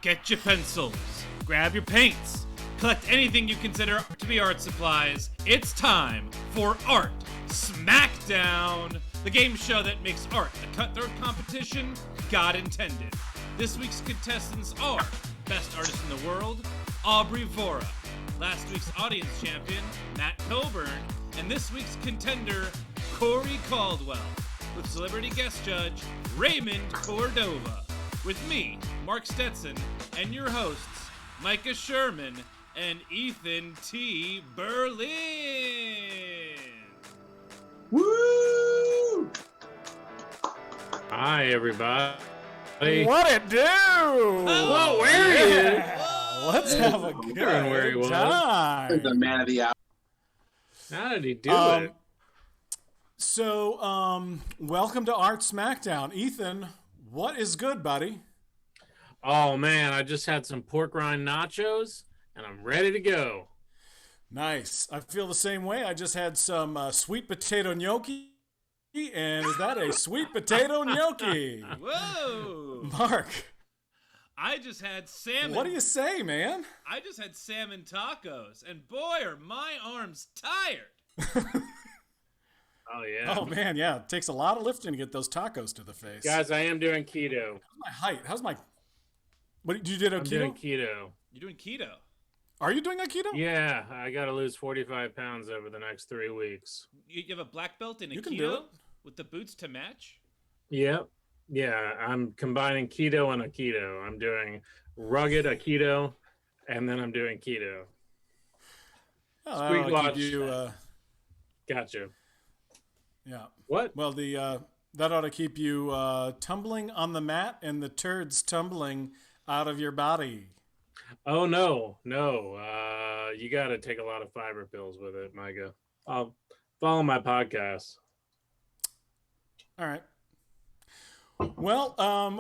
Get your pencils, grab your paints, collect anything you consider to be art supplies. It's time for Art Smackdown, the game show that makes art the cutthroat competition God intended. This week's contestants are Best Artist in the World, Aubrey Vora, last week's audience champion, Matt Coburn, and this week's contender, Corey Caldwell, with celebrity guest judge, Raymond Cordova. With me, Mark Stetson, and your hosts, Micah Sherman and Ethan T. Berlin. Woo! Hi, everybody. What it do? Whoa, where are you? Let's have a good where he was. time. The man of the hour. How did he do it? So, welcome to Art Smackdown. Ethan, what is good, buddy? Oh, man, I just had some pork rind nachos, and I'm ready to go. Nice. I feel the same way. I just had some sweet potato gnocchi. And is that a sweet potato gnocchi? Whoa! Mark. I just had salmon. What do you say, man? I just had salmon tacos, and boy, are my arms tired. Oh, yeah. Oh, man, yeah. It takes a lot of lifting to get those tacos to the face. Guys, I am doing keto. How's my height? How's my... What, you did a I'm keto? doing keto. You're doing keto. Are you doing a keto? Yeah, I got to lose 45 pounds over the next 3 weeks. You have a black belt in a You can do keto it. with the boots to match? Yep. Yeah, I'm combining keto and aikido. I'm doing rugged aikido, and then I'm doing keto. Oh, Sweet that'll watch. keep you, Gotcha. yeah. What? Well, that ought to keep you tumbling on the mat and the turds tumbling out of your body. Oh, no. You got to take a lot of fiber pills with it, Micah. I'll follow my podcast. All right. Well,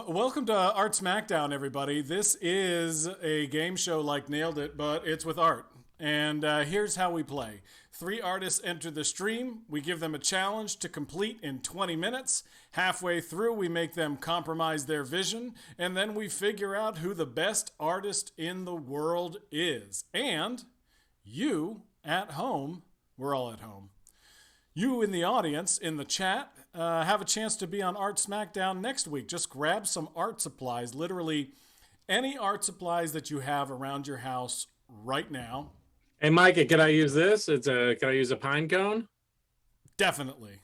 welcome to Art Smackdown, everybody. This is a game show like Nailed It, but it's with art. And here's how we play. 3 artists enter the stream. We give them a challenge to complete in 20 minutes. Halfway through, we make them compromise their vision. And then we figure out who the best artist in the world is. And you at home, we're all at home. You in the audience, in the chat, have a chance to be on Art Smackdown next week. Just grab some art supplies, literally any art supplies that you have around your house right now. Hey, Micah, can I use this? Can I use a pine cone? Definitely.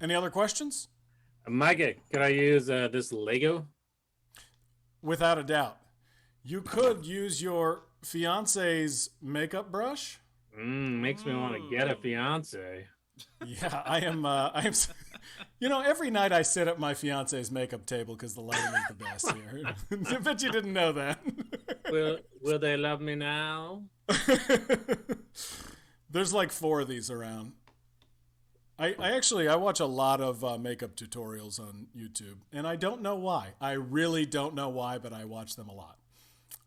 Any other questions? Micah, can I use this Lego? Without a doubt. You could use your fiance's makeup brush. Makes me want to get a fiance. Yeah, I am. You know, every night I sit at my fiance's makeup table because the lighting is the best here. I bet you didn't know that. Will they love me now? There's like 4 of these around. I watch a lot of makeup tutorials on YouTube, and I don't know why. I really don't know why, but I watch them a lot.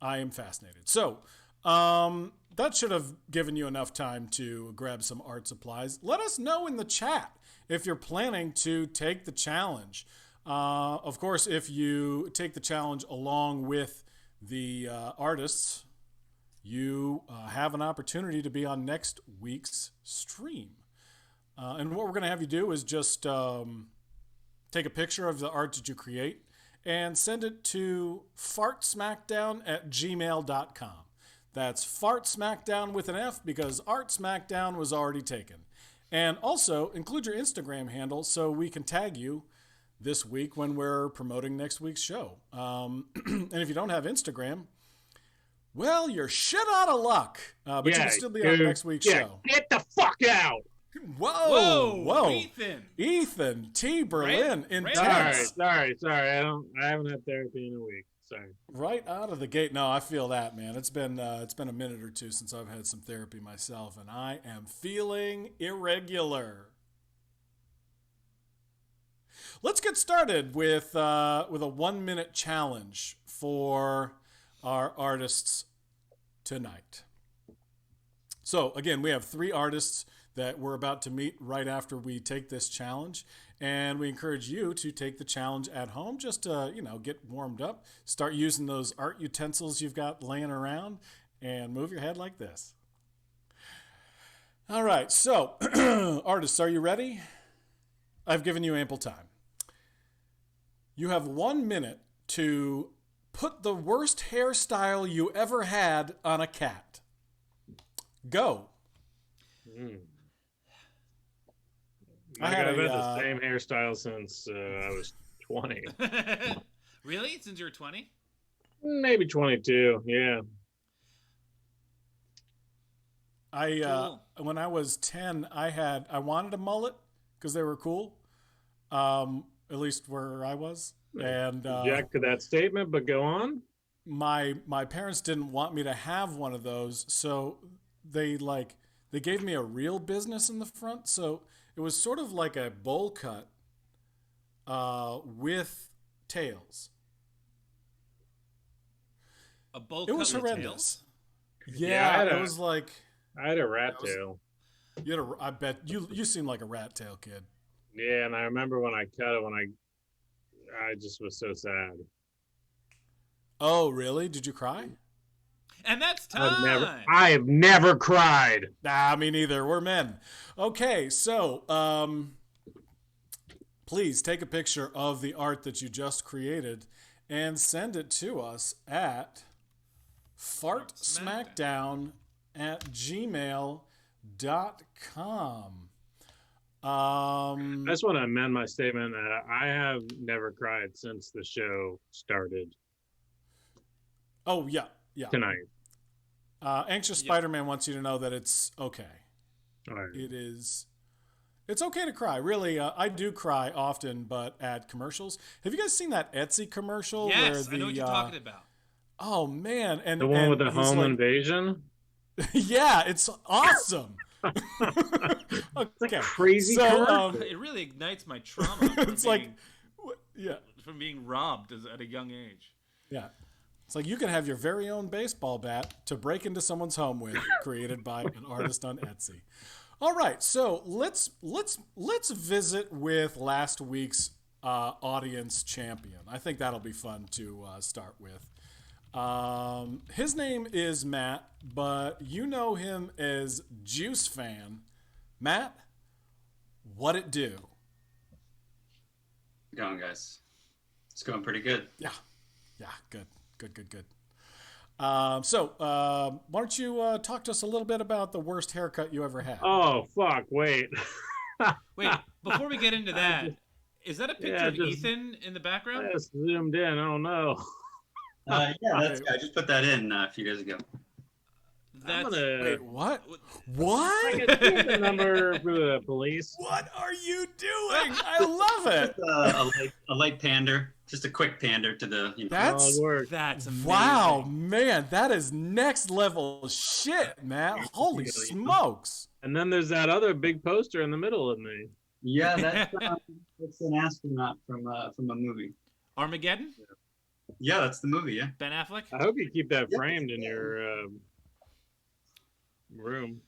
I am fascinated. So, that should have given you enough time to grab some art supplies. Let us know in the chat if you're planning to take the challenge. Of course, if you take the challenge along with the artists, you have an opportunity to be on next week's stream. And what we're going to have you do is just take a picture of the art that you create and send it to fartsmackdown@gmail.com. That's fartsmackdown with an F because Art Smackdown was already taken. And also include your Instagram handle so we can tag you this week when we're promoting next week's show. And if you don't have Instagram, well, you're shit out of luck. But you can still be on next week's show. Get the fuck out! Whoa! Ethan T. Berlin, Right. intense. Sorry. I haven't had therapy in a week. Sorry. Right out of the gate. No, I feel that, man. It's been a minute or two since I've had some therapy myself, and I am feeling irregular. Let's get started with a 1-minute challenge for our artists tonight. So again, we have 3 artists that we're about to meet right after we take this challenge, and we encourage you to take the challenge at home just to get warmed up, start using those art utensils you've got laying around, and move your head like this. All right, so artists, are you ready? I've given you ample time. You have 1 minute to put the worst hairstyle you ever had on a cat. Go. I've had the same hairstyle since I was 20. Really? Since you were 20? Maybe 22, yeah. When I was 10, I wanted a mullet because they were cool, at least where I was. And object to that statement, but go on. My parents didn't want me to have one of those, so they gave me a real business in the front. So it was sort of like a bowl cut with tails. A bowl It cut was with horrendous. tails? Yeah, it was like I had a rat tail. I bet you seem like a rat tail kid. Yeah, and I remember when I cut it, I just was so sad. Oh, really? Did you cry? And that's time. I have never cried. Nah, me neither. We're men. Okay, so please take a picture of the art that you just created and send it to us at fartsmackdown@gmail.com. I just want to amend my statement. I have never cried since the show started. Oh, yeah. Tonight. Anxious Spider-Man wants you to know that it's okay. All right. It's okay to cry. Really, I do cry often, but at commercials. Have you guys seen that Etsy commercial? Yes, I know what you're talking about. Oh, man. And the one with the home invasion? Yeah, it's awesome. Okay. Crazy. So, it really ignites my trauma. It's from being robbed at a young age. Yeah. It's like you can have your very own baseball bat to break into someone's home with, created by an artist on Etsy. All right, so let's visit with last week's audience champion. I think that'll be fun to start with. His name is Matt, but you know him as Juice Fan. Matt, what it do? Going, guys. It's going pretty good. Yeah, good. So why don't you talk to us a little bit about the worst haircut you ever had? Oh, fuck, wait. Wait, before we get into that, is that a picture of Ethan in the background? I just zoomed in. I don't know. Yeah, I just put that in a few days ago. Wait, what? I get the number for the police. What are you doing? I love it. A light pander, just a quick pander to the. That's amazing. Wow, man, that is next level shit, man. Holy smokes! And then there's that other big poster in the middle of me. Yeah, that's an astronaut from a movie. Armageddon? Yeah, that's the movie. Yeah. Ben Affleck. I hope you keep that framed in your room.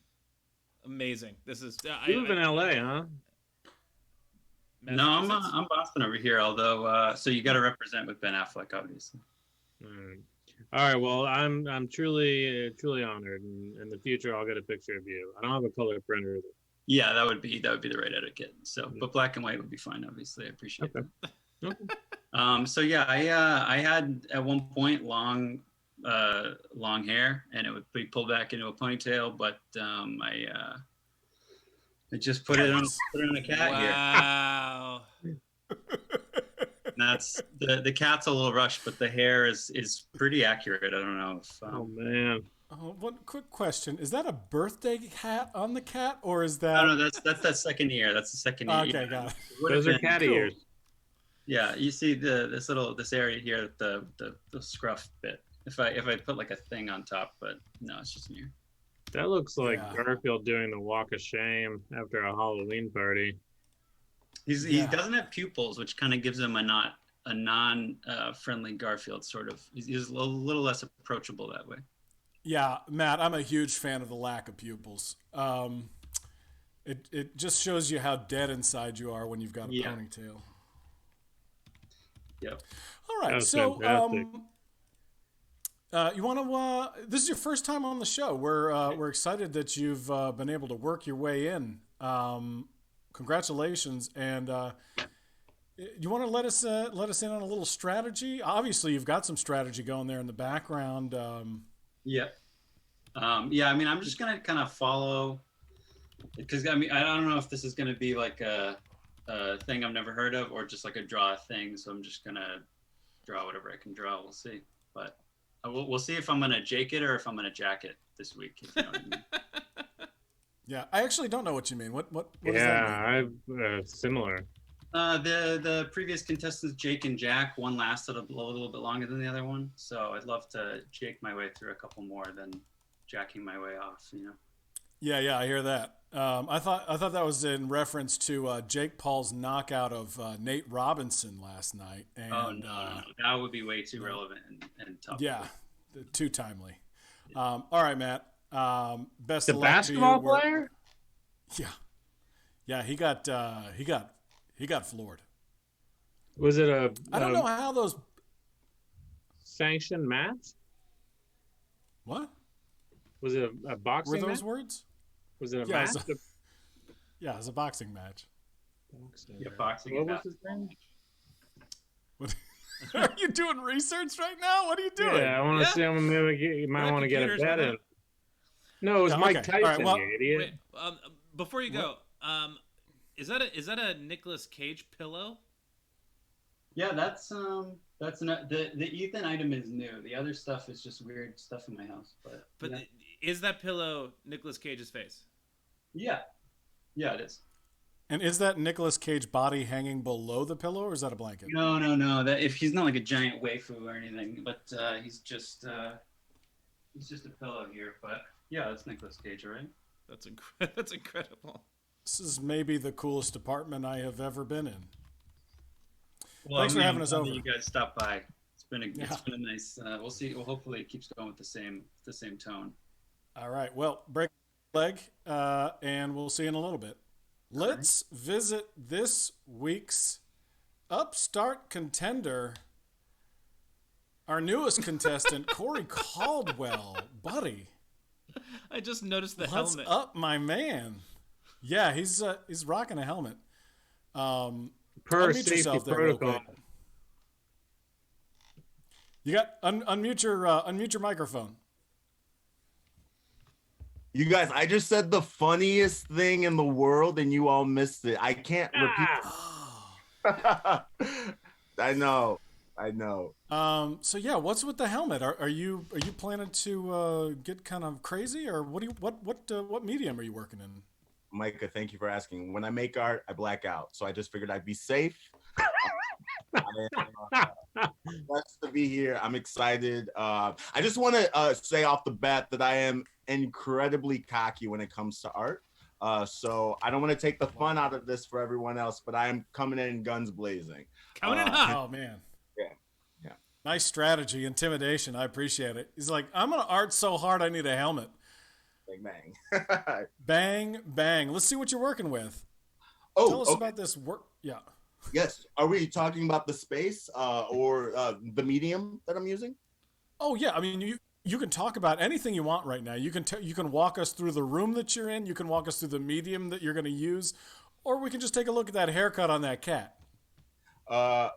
Amazing. This is. You live in LA, huh? No, I'm Boston over here. Although, so you got to represent with Ben Affleck, obviously. All right. Well, I'm truly honored, and in the future, I'll get a picture of you. I don't have a color printer. Yeah, that would be the right etiquette. So, but black and white would be fine. Obviously, I appreciate that. Okay. So yeah, I had at one point long hair, and it would be pulled back into a ponytail, but I just put it on a cat here. Wow. And that's the cat's a little rushed, but the hair is pretty accurate. I don't know if. Oh man. One quick question: is that a birthday hat on the cat, or is that? No, that's that second ear. That's the second ear. Okay, got it. Those are cat ears. Yeah, you see this area here, the scruff bit. If I put like a thing on top, but no, it's just an ear. That looks like Garfield doing the walk of shame after a Halloween party. He doesn't have pupils, which kind of gives him a non-friendly Garfield sort of. He's a little less approachable that way. Yeah, Matt, I'm a huge fan of the lack of pupils. It just shows you how dead inside you are when you've got a ponytail. Yep. All right, so you want to? This is your first time on the show. We're excited that you've been able to work your way in. Congratulations, and you want to let us in on a little strategy? Obviously, you've got some strategy going there in the background. Yeah. I mean, I'm just gonna kind of follow, because I mean, I don't know if this is gonna be like a thing I've never heard of or just like a draw thing. So I'm just gonna draw whatever I can draw. We'll see, but we'll see if I'm gonna Jake it or if I'm gonna jack it this week. If you know what I mean. Yeah, I actually don't know what you mean. What does that mean? I've similar. The previous contestants, Jake and Jack, one lasted a little bit longer than the other one. So I'd love to Jake my way through a couple more than jacking my way off. You know. Yeah, I hear that. I thought that was in reference to Jake Paul's knockout of Nate Robinson last night. And, no, that would be way too relevant and tough. Yeah, too timely. All right, Matt. Best the of luck basketball to you. player. Yeah. He got floored. Was it a? I don't know how those sanctioned match. What? Was it a boxing? Were those match? words? Was it a match? Yeah, it was a boxing match. Boxing. What was his name? Are you doing research right now? What are you doing? Yeah, I want to see. You might want to get a bet in. No, it was Mike Tyson, right, well, you idiot. Wait, before you go, is that a Nicolas Cage pillow? Yeah, that's the Ethan item is new. The other stuff is just weird stuff in my house. But yeah. Is that pillow Nicolas Cage's face? Yeah, it is. And is that Nicolas Cage body hanging below the pillow, or is that a blanket? No. That if he's not like a giant waifu or anything, but he's just a pillow here. But yeah, that's Nicolas Cage, right? That's incredible. This is maybe the coolest apartment I have ever been in. Well, Thanks for having us over. You guys stop by. It's been a nice. We'll see. Well, hopefully it keeps going with the same tone. All right. Well, break leg, and we'll see you in a little bit. Let's visit this week's upstart contender, our newest contestant, Corey Caldwell. Buddy, I just noticed the what's helmet. up, my man? Yeah, he's rocking a helmet. Per safety protocol. You got unmute your microphone. You guys, I just said the funniest thing in the world, and you all missed it. I can't repeat. I know. So yeah, what's with the helmet? Are you planning to get kind of crazy, or what medium are you working in? Micah, thank you for asking. When I make art, I black out, so I just figured I'd be safe. Blessed to be here. I'm excited. I just want to say off the bat that I am incredibly cocky when it comes to art. So I don't want to take the fun out of this for everyone else, but I am coming in guns blazing. Coming in hot. Oh man. Yeah. Nice strategy, intimidation. I appreciate it. He's like, I'm gonna art so hard I need a helmet. Bang bang. Bang bang. Let's see what you're working with. Tell us about this work. Yeah. Yes. Are we talking about the space or the medium that I'm using? Oh yeah. I mean, you can talk about anything you want right now. You can walk us through the room that you're in. You can walk us through the medium that you're going to use, or we can just take a look at that haircut on that cat.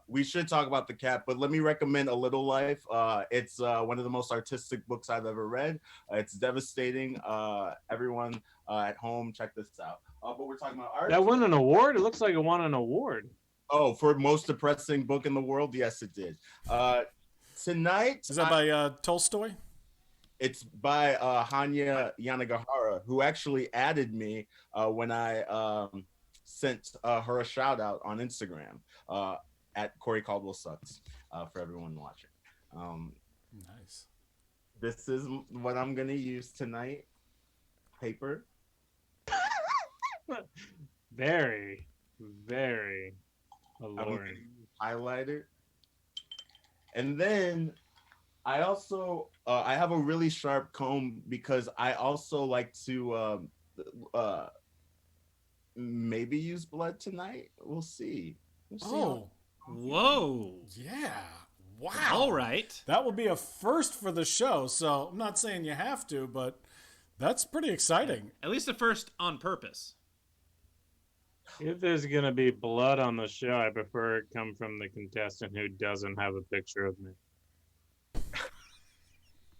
We should talk about the cat, but let me recommend A Little Life. It's one of the most artistic books I've ever read. It's devastating. Everyone at home, check this out. But we're talking about art. That won an award? It looks like it won an award. Oh, for most depressing book in the world? Yes, it did. Tonight... Is that by Tolstoy? It's by Hanya Yanagihara, who actually added me when I sent her a shout out on Instagram at Corey Caldwell Sucks for everyone watching. Nice. This is what I'm going to use tonight. Paper. Very, Very I'm alluring. gonna highlight it. And then I also I have a really sharp comb because I also like to uh, maybe use blood tonight. We'll see. We'll see. Oh, Whoa. yeah. Wow. All right. That will be a first for the show. So I'm not saying you have to, but that's pretty exciting. At least a first on purpose. If there's going to be blood on the show, I prefer it come from the contestant who doesn't have a picture of me.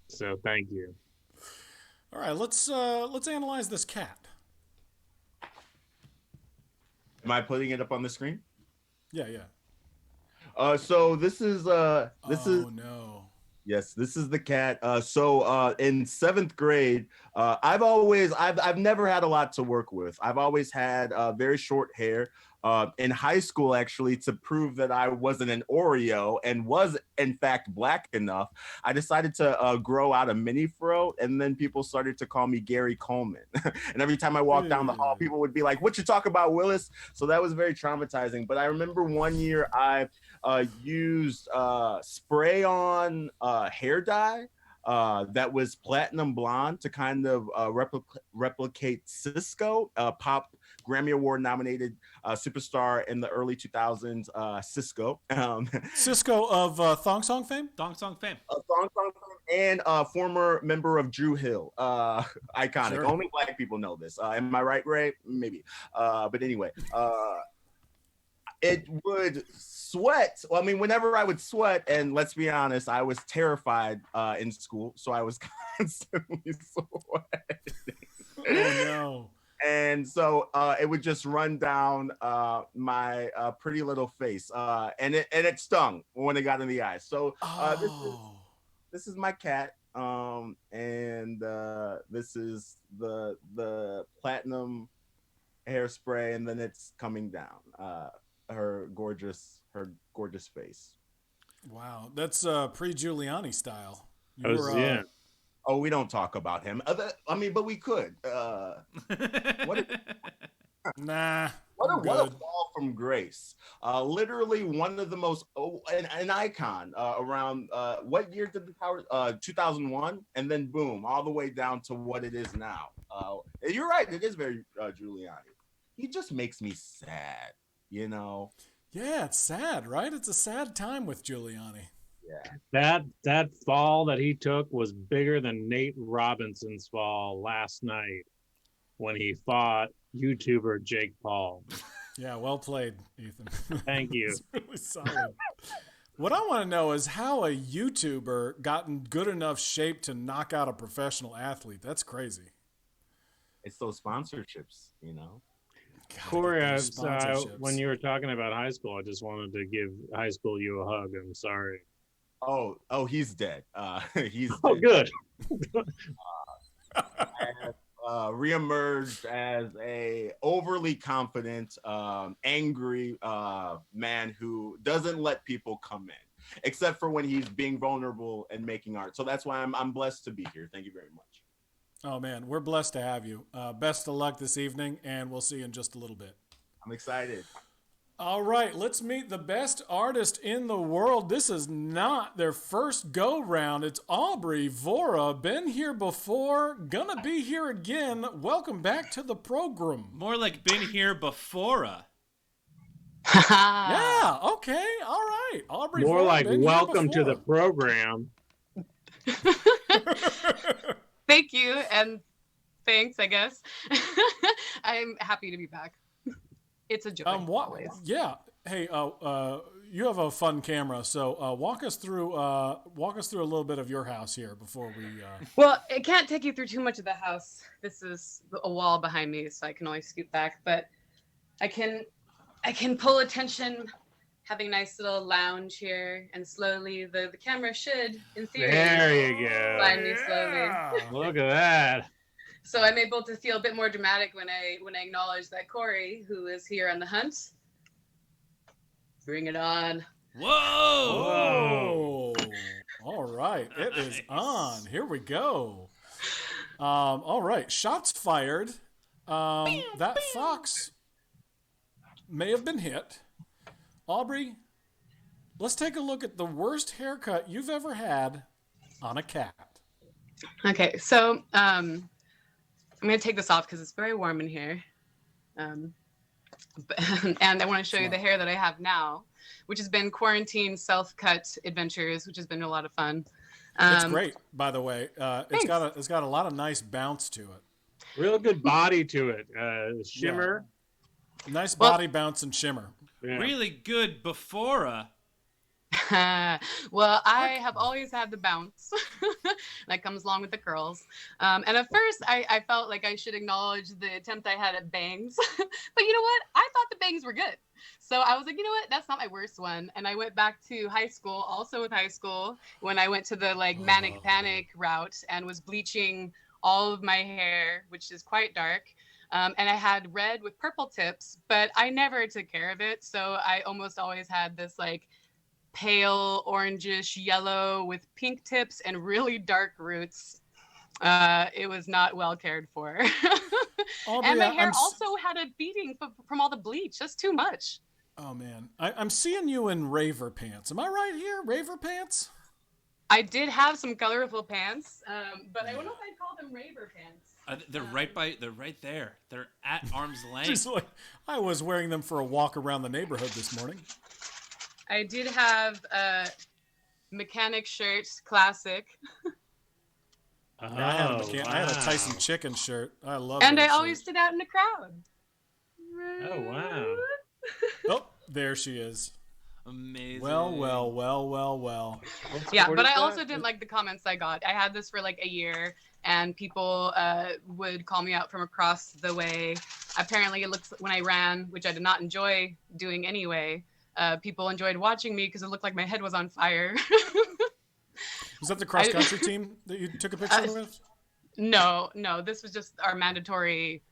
So thank you. All right, let's analyze this cat. Am I putting it up on the screen? Yeah, yeah. So this is Oh no. yes, this is the cat. So in 7th grade, I've never had a lot to work with. I've always had very short hair. In high school, actually, to prove that I wasn't an Oreo and was in fact black enough, I decided to grow out a mini fro, and then people started to call me Gary Coleman. And every time I walked down the hall, people would be like, "What you talk about, Willis?" So that was very traumatizing. But I remember one year I used spray-on hair dye that was platinum blonde to kind of replicate Cisco, pop Grammy Award nominated superstar in the early 2000s, Cisco. Cisco of Thong Song fame? Thong Song fame. And former member of Drew Hill. Iconic. Sure. Only black people know this. Am I right, Ray? Maybe. But anyway, it would sweat. Well, I mean, whenever I would sweat, and let's be honest, I was terrified in school, so I was constantly sweating. Oh no. And so it would just run down my pretty little face, and it stung when it got in the eyes. So this is my cat, and this is the platinum hairspray, and then it's coming down. Her gorgeous face. Wow, that's pre-Giuliani style. You Oh, were, yeah. Oh, we don't talk about him. I mean, but we could. What Nah. What I'm a good. fall from grace. Literally one of the most, an icon around, what year did the Towers, 2001? And then boom, all the way down to what it is now. You're right, it is very Giuliani. He just makes me sad, you know? Yeah, it's sad, right? It's a sad time with Giuliani. Yeah. That fall that he took was bigger than Nate Robinson's fall last night when he fought YouTuber Jake Paul. Yeah, well played, Ethan. Thank you. It's really solid. What I want to know is how a YouTuber got in good enough shape to knock out a professional athlete. That's crazy. It's those sponsorships, you know? God, Corey, those sponsorships. when you were talking about high school, I just wanted to give high school you a hug. I'm sorry. Oh, he's dead. He's Oh, dead. good. Reemerged as a overly confident, angry man who doesn't let people come in, except for when he's being vulnerable and making art. So that's why I'm blessed to be here. Thank you very much. Oh, man, we're blessed to have you. Best of luck this evening, and we'll see you in just a little bit. I'm excited. All right, let's meet the best artist in the world. This is not their first go-round. It's Aubrey Vora. Been here before, gonna be here again. Welcome back to the program. More like been here before. Yeah, okay, all right. Aubrey More Vora, like been here welcome to the before. program. Thank you, and thanks, I guess. I'm happy to be back. It's a joy, always. Yeah. Hey, you have a fun camera, so walk us through a little bit of your house here before we. Well, I can't take you through too much of the house. This is a wall behind me, so I can always scoot back. But I can pull attention, having a nice little lounge here, and slowly the camera should, in theory, There you go. find me slowly. Yeah. Look at that. So I'm able to feel a bit more dramatic when I acknowledge that Corey, who is here on the hunt. Bring it on. Whoa! Oh, all right. It is Nice. on. Here we go. All right. Shots fired. That fox may have been hit. Aubrey, let's take a look at the worst haircut you've ever had on a cat. Okay, so I'm gonna take this off because it's very warm in here. And I want to show you the hair that I have now, which has been quarantine self-cut adventures, which has been a lot of fun. It's great, by the way. It's got a lot of nice bounce to it. Real good body to it. Shimmer. Yeah. Nice body bounce and shimmer. Yeah. Really good before. Well, I have always had the bounce that comes along with the curls. And at first, I felt like I should acknowledge the attempt I had at bangs. But you know what? I thought the bangs were good. So I was like, you know what? That's not my worst one. And I went back to high school, also with high school, when I went to the manic panic route and was bleaching all of my hair, which is quite dark. And I had red with purple tips, but I never took care of it. So I almost always had this pale orangish yellow with pink tips and really dark roots. It was not well cared for. And my hair also had a beating from all the bleach. That's too much. Oh man, I'm seeing you in raver pants. Am I right here? Raver pants? I did have some colorful pants, but I don't know if I'd call them raver pants. They're right there. They're at arm's length. Just I was wearing them for a walk around the neighborhood this morning. I did have a mechanic shirt, classic. I had a Tyson Chicken shirt. I love it. And I always stood out in the crowd. Oh, wow. Oh, there she is. Amazing. Well. Yeah, but I also didn't like the comments I got. I had this for a year, and people would call me out from across the way. Apparently, it looks when I ran, which I did not enjoy doing anyway. People enjoyed watching me because it looked like my head was on fire. Was that the cross country team that you took a picture with? No. This was just our mandatory.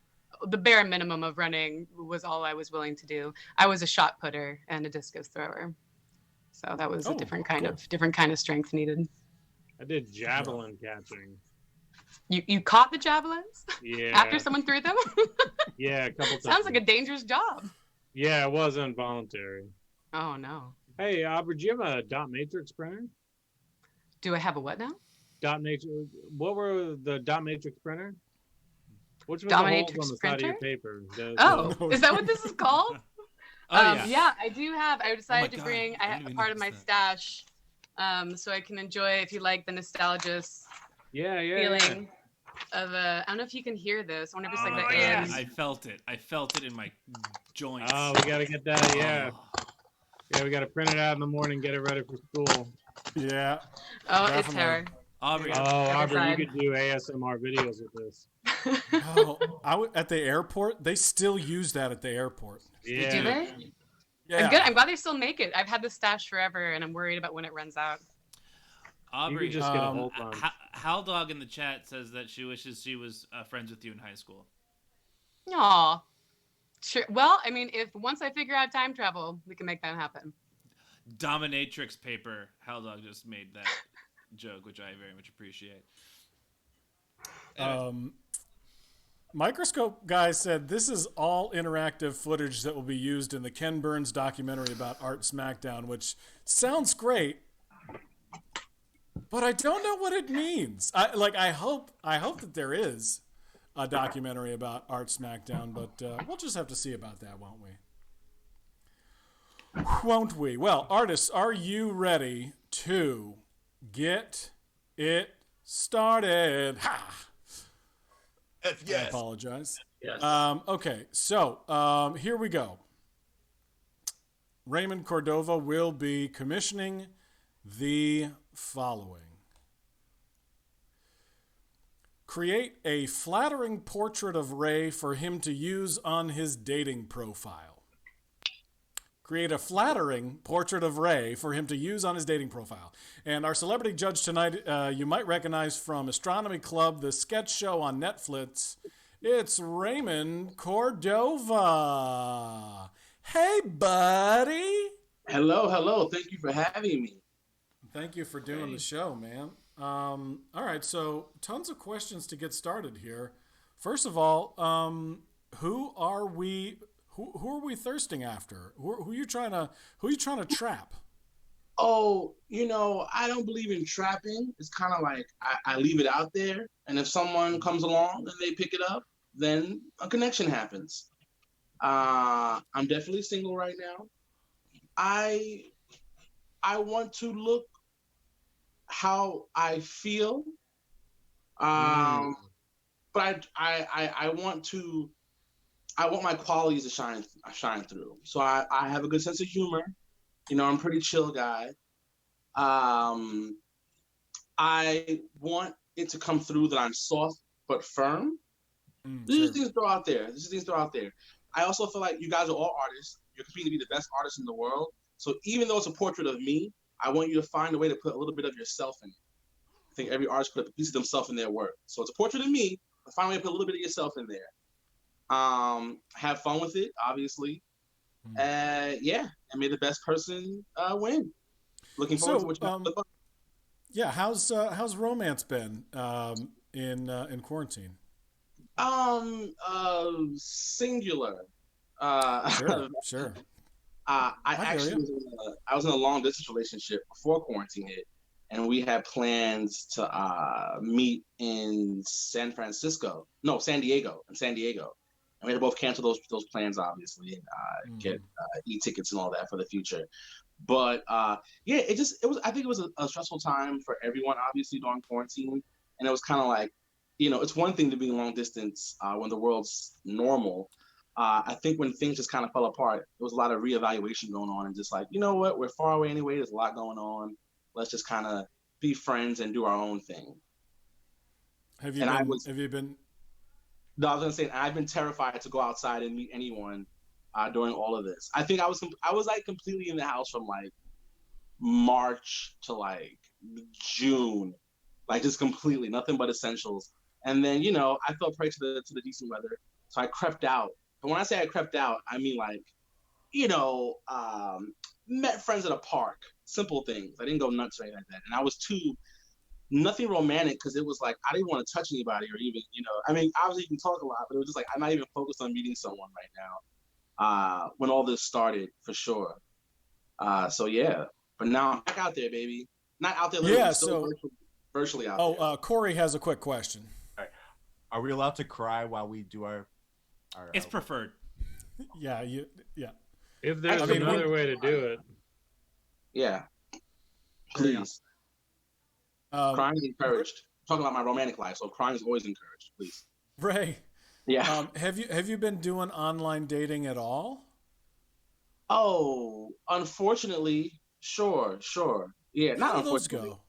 The bare minimum of running was all I was willing to do. I was a shot putter and a discus thrower, so that was a different kind of strength needed. I did javelin catching. You caught the javelins? Yeah. After someone threw them? Yeah, a couple times. Sounds like a dangerous job. Yeah, it was involuntary. Oh no. Hey, Aubrey, do you have a dot matrix printer? Do I have a what now? Dot matrix. What were the dot matrix printer? Which was Dot the holes matrix on the printer? side of your paper? Is that what this is called? Yeah, I do have. I decided to bring a part of my stash, so I can enjoy, if you like, the nostalgia feeling of I don't know if you can hear this. I wonder if it's like the end. I felt it in my joints. Oh, we gotta get that. Yeah. Yeah, we gotta print it out in the morning, get it ready for school. Yeah. Oh, definitely. It's her. Aubrey. Aubrey, you could do ASMR videos with this. At the airport, they still use that at the airport. Yeah. Do they? Yeah. I'm good. I'm glad they still make it. I've had this stash forever, and I'm worried about when it runs out. Aubrey, you just get a whole bunch. Hal Dog in the chat says that she wishes she was friends with you in high school. Aw. Sure. Well, I mean, if once I figure out time travel, we can make that happen. Dominatrix paper. Hal Dog just made that joke, which I very much appreciate. Microscope guy said this is all interactive footage that will be used in the Ken Burns documentary about Art Smackdown, which sounds great, but I don't know what it means. I hope that there is a documentary about Art Smackdown, but we'll just have to see about that, won't we? Won't we? Well, artists, are you ready to get it started? Ha! Yes. I apologize. Yes. Okay, so here we go. Raymond Cordova will be commissioning the following. Create a flattering portrait of Ray for him to use on his dating profile. Create a flattering portrait of Ray for him to use on his dating profile. And our celebrity judge tonight, you might recognize from Astronomy Club, the sketch show on Netflix. It's Raymond Cordova. Hey, buddy. Hello. Thank you for having me. Thank you for doing the show, man. All right, so tons of questions to get started here. First of all, who are who are we thirsting after? Who you trying to trap? Oh, I don't believe in trapping. It's kind of like I leave it out there, and if someone comes along and they pick it up, then a connection happens. I'm definitely single right now. I want to look how I feel, but I want my qualities to shine through. So I have a good sense of humor. I'm a pretty chill guy. I want it to come through that I'm soft but firm. These things throw out there. I also feel like you guys are all artists. You're competing to be the best artist in the world. So even though it's a portrait of me, I want you to find a way to put a little bit of yourself in it. I think every artist put a piece of themselves in their work. So it's a portrait of me, but find a way to put a little bit of yourself in there. Have fun with it, obviously. Yeah, and may the best person win. Looking forward to what you Yeah, how's romance been in quarantine? Singular. Sure. I was in a long distance relationship before quarantine hit, and we had plans to meet in San Diego, and we had to both cancel those plans, obviously, and get e-tickets and all that for the future. But yeah, I think it was a stressful time for everyone, obviously, during quarantine, and it was kind of like, it's one thing to be long distance when the world's normal. I think when things just kind of fell apart, there was a lot of reevaluation going on, and just like, you know what, we're far away anyway. There's a lot going on. Let's just kind of be friends and do our own thing. Have you been? No, I was gonna say I've been terrified to go outside and meet anyone during all of this. I think I was like completely in the house from like March to like June, like just completely nothing but essentials. And then I fell prey to the decent weather, so I crept out. But when I say I crept out, I mean like met friends at a park, simple things. I didn't go nuts or anything like that, and I was nothing romantic because it was like I didn't want to touch anybody or even I mean obviously you can talk a lot, but it was just like I'm not even focused on meeting someone right now. When all this started, for sure. So yeah, but now I'm back out there, baby. Not out there literally, still virtually out there. Corey has a quick question. All right. Are we allowed to cry while we do our It's preferred. Yeah. If there's another way to do it. Yeah. Please. Crying is encouraged. I'm talking about my romantic life, so crying is always encouraged. Please. Ray. Yeah. Have you been doing online dating at all? Oh, unfortunately, sure. Yeah, not How do those unfortunately.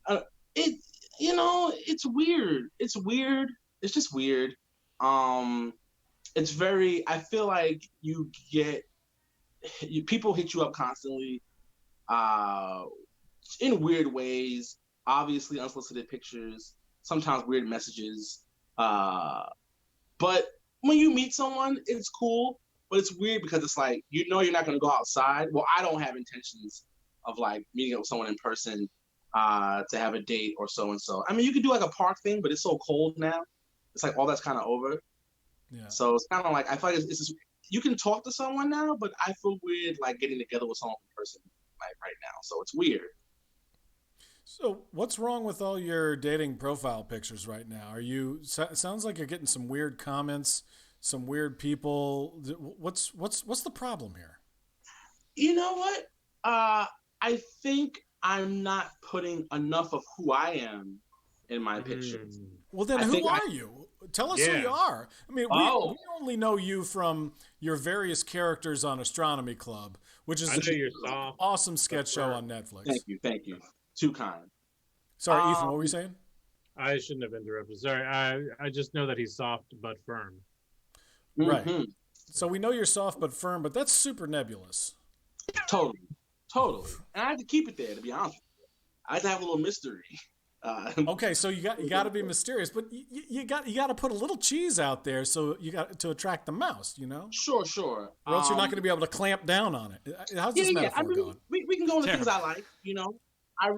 go? It's weird. It's weird. It's just weird. It's very. I feel like people hit you up constantly, in weird ways. Obviously, unsolicited pictures. Sometimes weird messages. But when you meet someone, it's cool. But it's weird because it's like you're not going to go outside. Well, I don't have intentions of like meeting up with someone in person to have a date or so and so. I mean, you could do like a park thing, but it's so cold now. It's like all that's kind of over. Yeah. So it's kind of like I feel like it's just, you can talk to someone now, but I feel weird like getting together with someone in person like right now. So it's weird. So what's wrong with all your dating profile pictures right now? Sounds like you're getting some weird comments, some weird people. What's the problem here? You know what? I think I'm not putting enough of who I am in my pictures. Well, then who are you? Tell us who you are. I mean, we only know you from your various characters on Astronomy Club, which is an awesome sketch show on Netflix. Thank you. Too kind. Sorry, Ethan, what were you saying? I shouldn't have interrupted. Sorry, I just know that he's soft but firm. Right. Mm-hmm. So we know you're soft but firm, but that's super nebulous. Totally. And I had to keep it there, to be honest with you. I had to have a little mystery. Okay, so you got to be mysterious, but you got to put a little cheese out there, so you got to attract the mouse, Sure. Or else you're not going to be able to clamp down on it. How's this metaphor going? We can go into things I like, I'm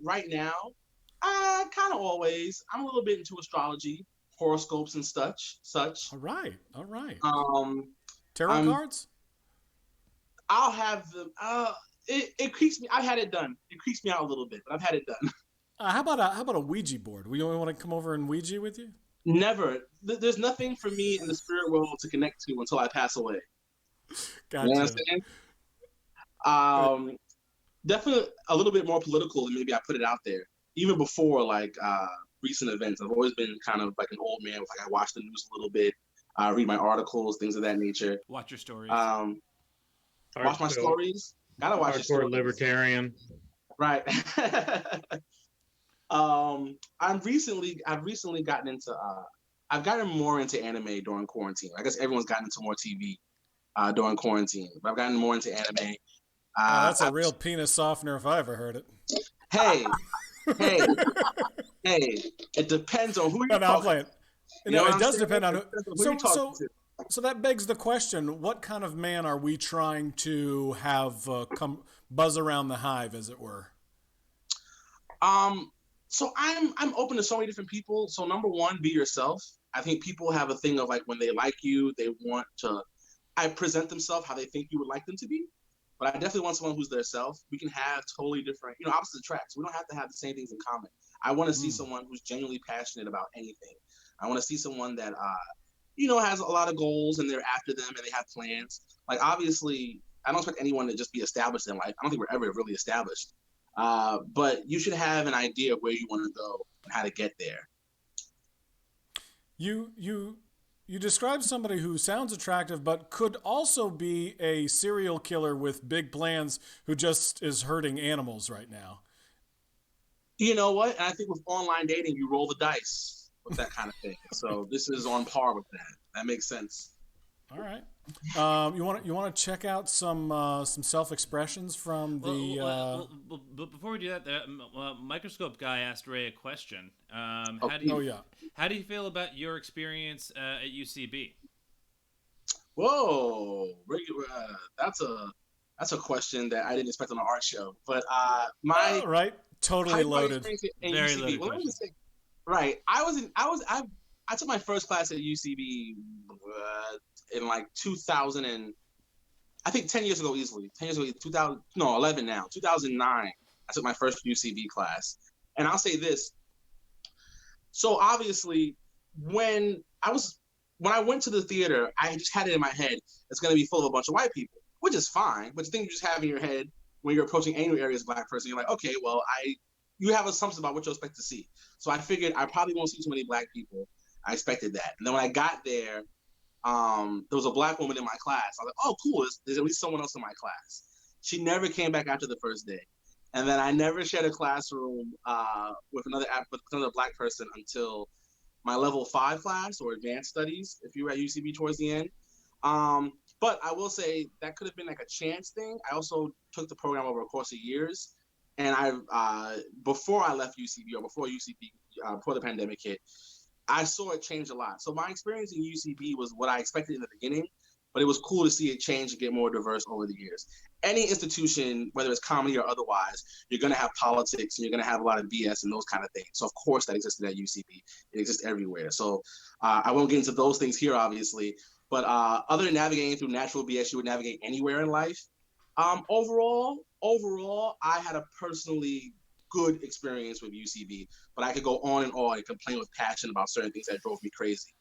right now, kind of always. I'm a little bit into astrology, horoscopes and such. All right. Tarot I'm- cards? I'll have them. It creeps me. I've had it done. It creeps me out a little bit, but I've had it done. How about a Ouija board? We only want to come over and Ouija with you? Never. There's nothing for me in the spirit world to connect to until I pass away. Gotcha. You know what I'm saying? Definitely a little bit more political than maybe I put it out there. Even before like recent events, I've always been kind of like an old man. Like I watch the news a little bit, read my articles, things of that nature. Watch your stories. Watch my stories. Gotta watch your stories. Libertarian. Right. I've recently gotten into I've gotten more into anime during quarantine. I guess everyone's gotten into more TV during quarantine, but I've gotten more into anime. That's a real penis softener if I ever heard it. Hey, it depends on who you're talking. I'm playing. You know it does depend on who. So that begs the question: what kind of man are we trying to have come buzz around the hive, as it were? So I'm open to so many different people. So number one, be yourself. I think people have a thing of like when they like you, they want to present themselves how they think you would like them to be. But I definitely want someone who's their self. We can have totally different, opposite attracts. We don't have to have the same things in common. I want to see someone who's genuinely passionate about anything. I want to see someone that, has a lot of goals and they're after them and they have plans. Like, obviously, I don't expect anyone to just be established in life. I don't think we're ever really established. But you should have an idea of where you want to go and how to get there. You describe somebody who sounds attractive, but could also be a serial killer with big plans who just is hurting animals right now. You know what? And I think with online dating, you roll the dice with that kind of thing. So this is on par with that. That makes sense. All right. You want to check out some self-expressions from the. Well, before we do that, the microscope guy asked Ray a question. How do you feel about your experience at UCB? Whoa, that's a question that I didn't expect on an art show. But my right, totally loaded, very loaded question. Right, I took my first class at UCB in like 2000 and I think 10 years ago easily. 10 years ago, 11 now. 2009, I took my first UCB class. And I'll say this. So obviously, when I went to the theater, I just had it in my head, it's going to be full of a bunch of white people, which is fine. But the thing you just have in your head when you're approaching any area as a black person, you're like, okay, well, you have assumptions about what you expect to see. So I figured I probably won't see too many black people. I expected that. And then when I got there was a black woman in my class. I was like, oh, cool. There's at least someone else in my class. She never came back after the first day. And then I never shared a classroom with another black person until my level 5 class or advanced studies, if you were at UCB towards the end. But I will say that could have been like a chance thing. I also took the program over a course of years. And before I left UCB or before UCB, before the pandemic hit, I saw it change a lot. So my experience in UCB was what I expected in the beginning, but it was cool to see it change and get more diverse over the years. Any institution, whether it's comedy or otherwise, you're going to have politics and you're going to have a lot of BS and those kind of things. So of course that existed at UCB. It exists everywhere. So I won't get into those things here, obviously, but other than navigating through natural BS, you would navigate anywhere in life. Overall, I had a personally good experience with UCB, but I could go on and complain with passion about certain things that drove me crazy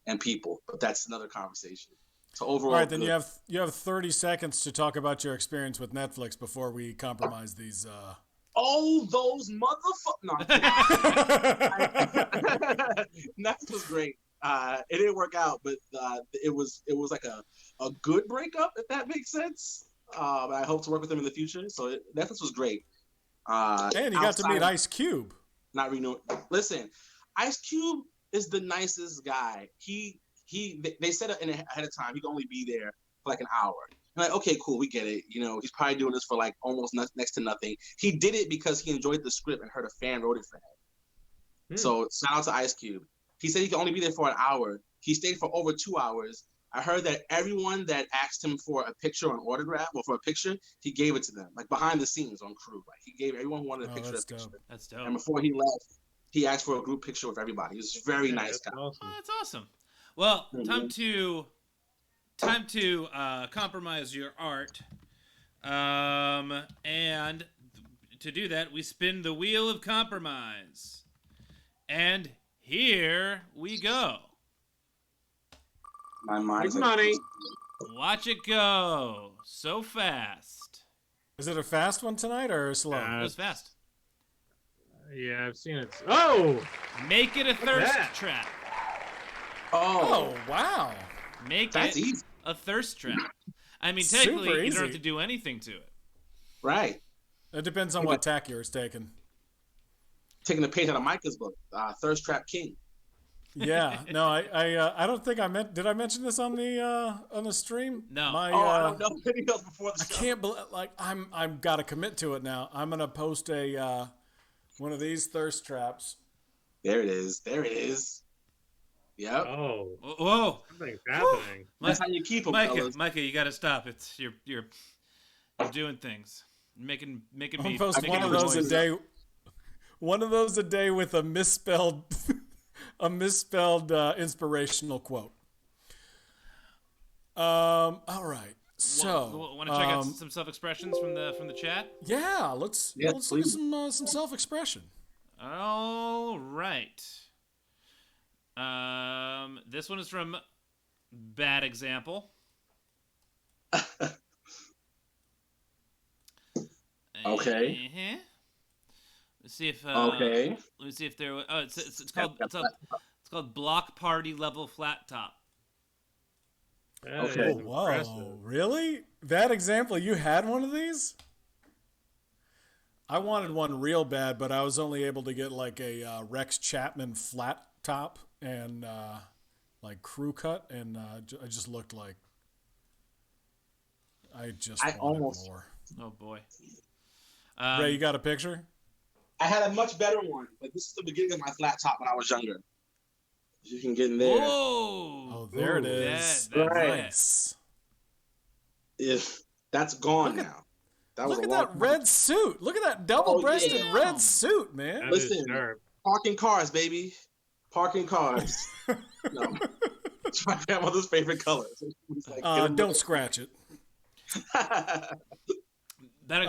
and people, but that's another conversation. So overall, all right, then good. you have 30 seconds to talk about your experience with Netflix before we compromise these. Oh, those motherfuckers! No, Netflix was great. It didn't work out, but it was like a good breakup, if that makes sense. But I hope to work with them in the future. So Netflix was great. And you got to meet Ice Cube. Not renewing. Listen, Ice Cube is the nicest guy. They said ahead of time he can only be there for like an hour. I'm like, okay, cool, we get it. He's probably doing this for like almost next to nothing. He did it because he enjoyed the script and heard a fan wrote it for him. So shout out to Ice Cube. He said he could only be there for an hour. He stayed for over 2 hours. I heard that everyone that asked him for a picture or an autograph or for a picture, he gave it to them, like behind the scenes on crew. Like he gave everyone who wanted a picture. That's dope. That's dope. And before he left, he asked for a group picture with everybody. He was a very nice guy. Oh, that's awesome. Well, time to compromise your art. And to do that, we spin the wheel of compromise. And here we go. My mind's money. Watch it go. So fast. Is it a fast one tonight or slow? It was fast. Yeah, I've seen it. Oh! Make it a thirst that? trap. Oh, wow. Make That's it easy. a thirst trap. I mean, Super technically, you don't have easy. to do anything to it. Right. It depends on what tack you're taking. Taking the page out of Micah's book, Thirst Trap King. Yeah. No, I don't think I meant. Did I mention this on the stream? No. My, I don't know videos before the I show. can't believe. Like I'm got to commit to it now. I'm gonna post a one of these thirst traps. There it is. There it is. Yep. Oh, Whoa. something's happening. That's how you keep them, fellas. Micah, you got to stop. It's you're doing things. Making I'm me gonna post making one of me those a noise. day. One of those a day with a misspelled inspirational quote. All right. So, want to check out some self-expressions from the chat? yeah, let's look at some self-expression. All right. This one is from Bad Example. Okay. Uh-huh. Let's see if Okay. Let me see if there. Oh, it's called Block Party Level Flat Top. That Okay. is Whoa, impressive. really? That example, you had one of these? I wanted one real bad, but I was only able to get like a Rex Chapman flat top and like crew cut, and I just looked like I wanted almost- more. Oh boy. Ray, you got a picture? I had a much better one, but this is the beginning of my flat top when I was younger. You can get in there. Whoa. Oh, there it Ooh, is. that's Right. Nice. That's gone Look at- now. That Look was at a long that red suit. Look at that double-breasted yeah. red suit, man. That is Listen. sharp. Parking cars, baby. Parking cars. No. It's my grandmother's favorite color. So she was like, get 'em Don't scratch it. That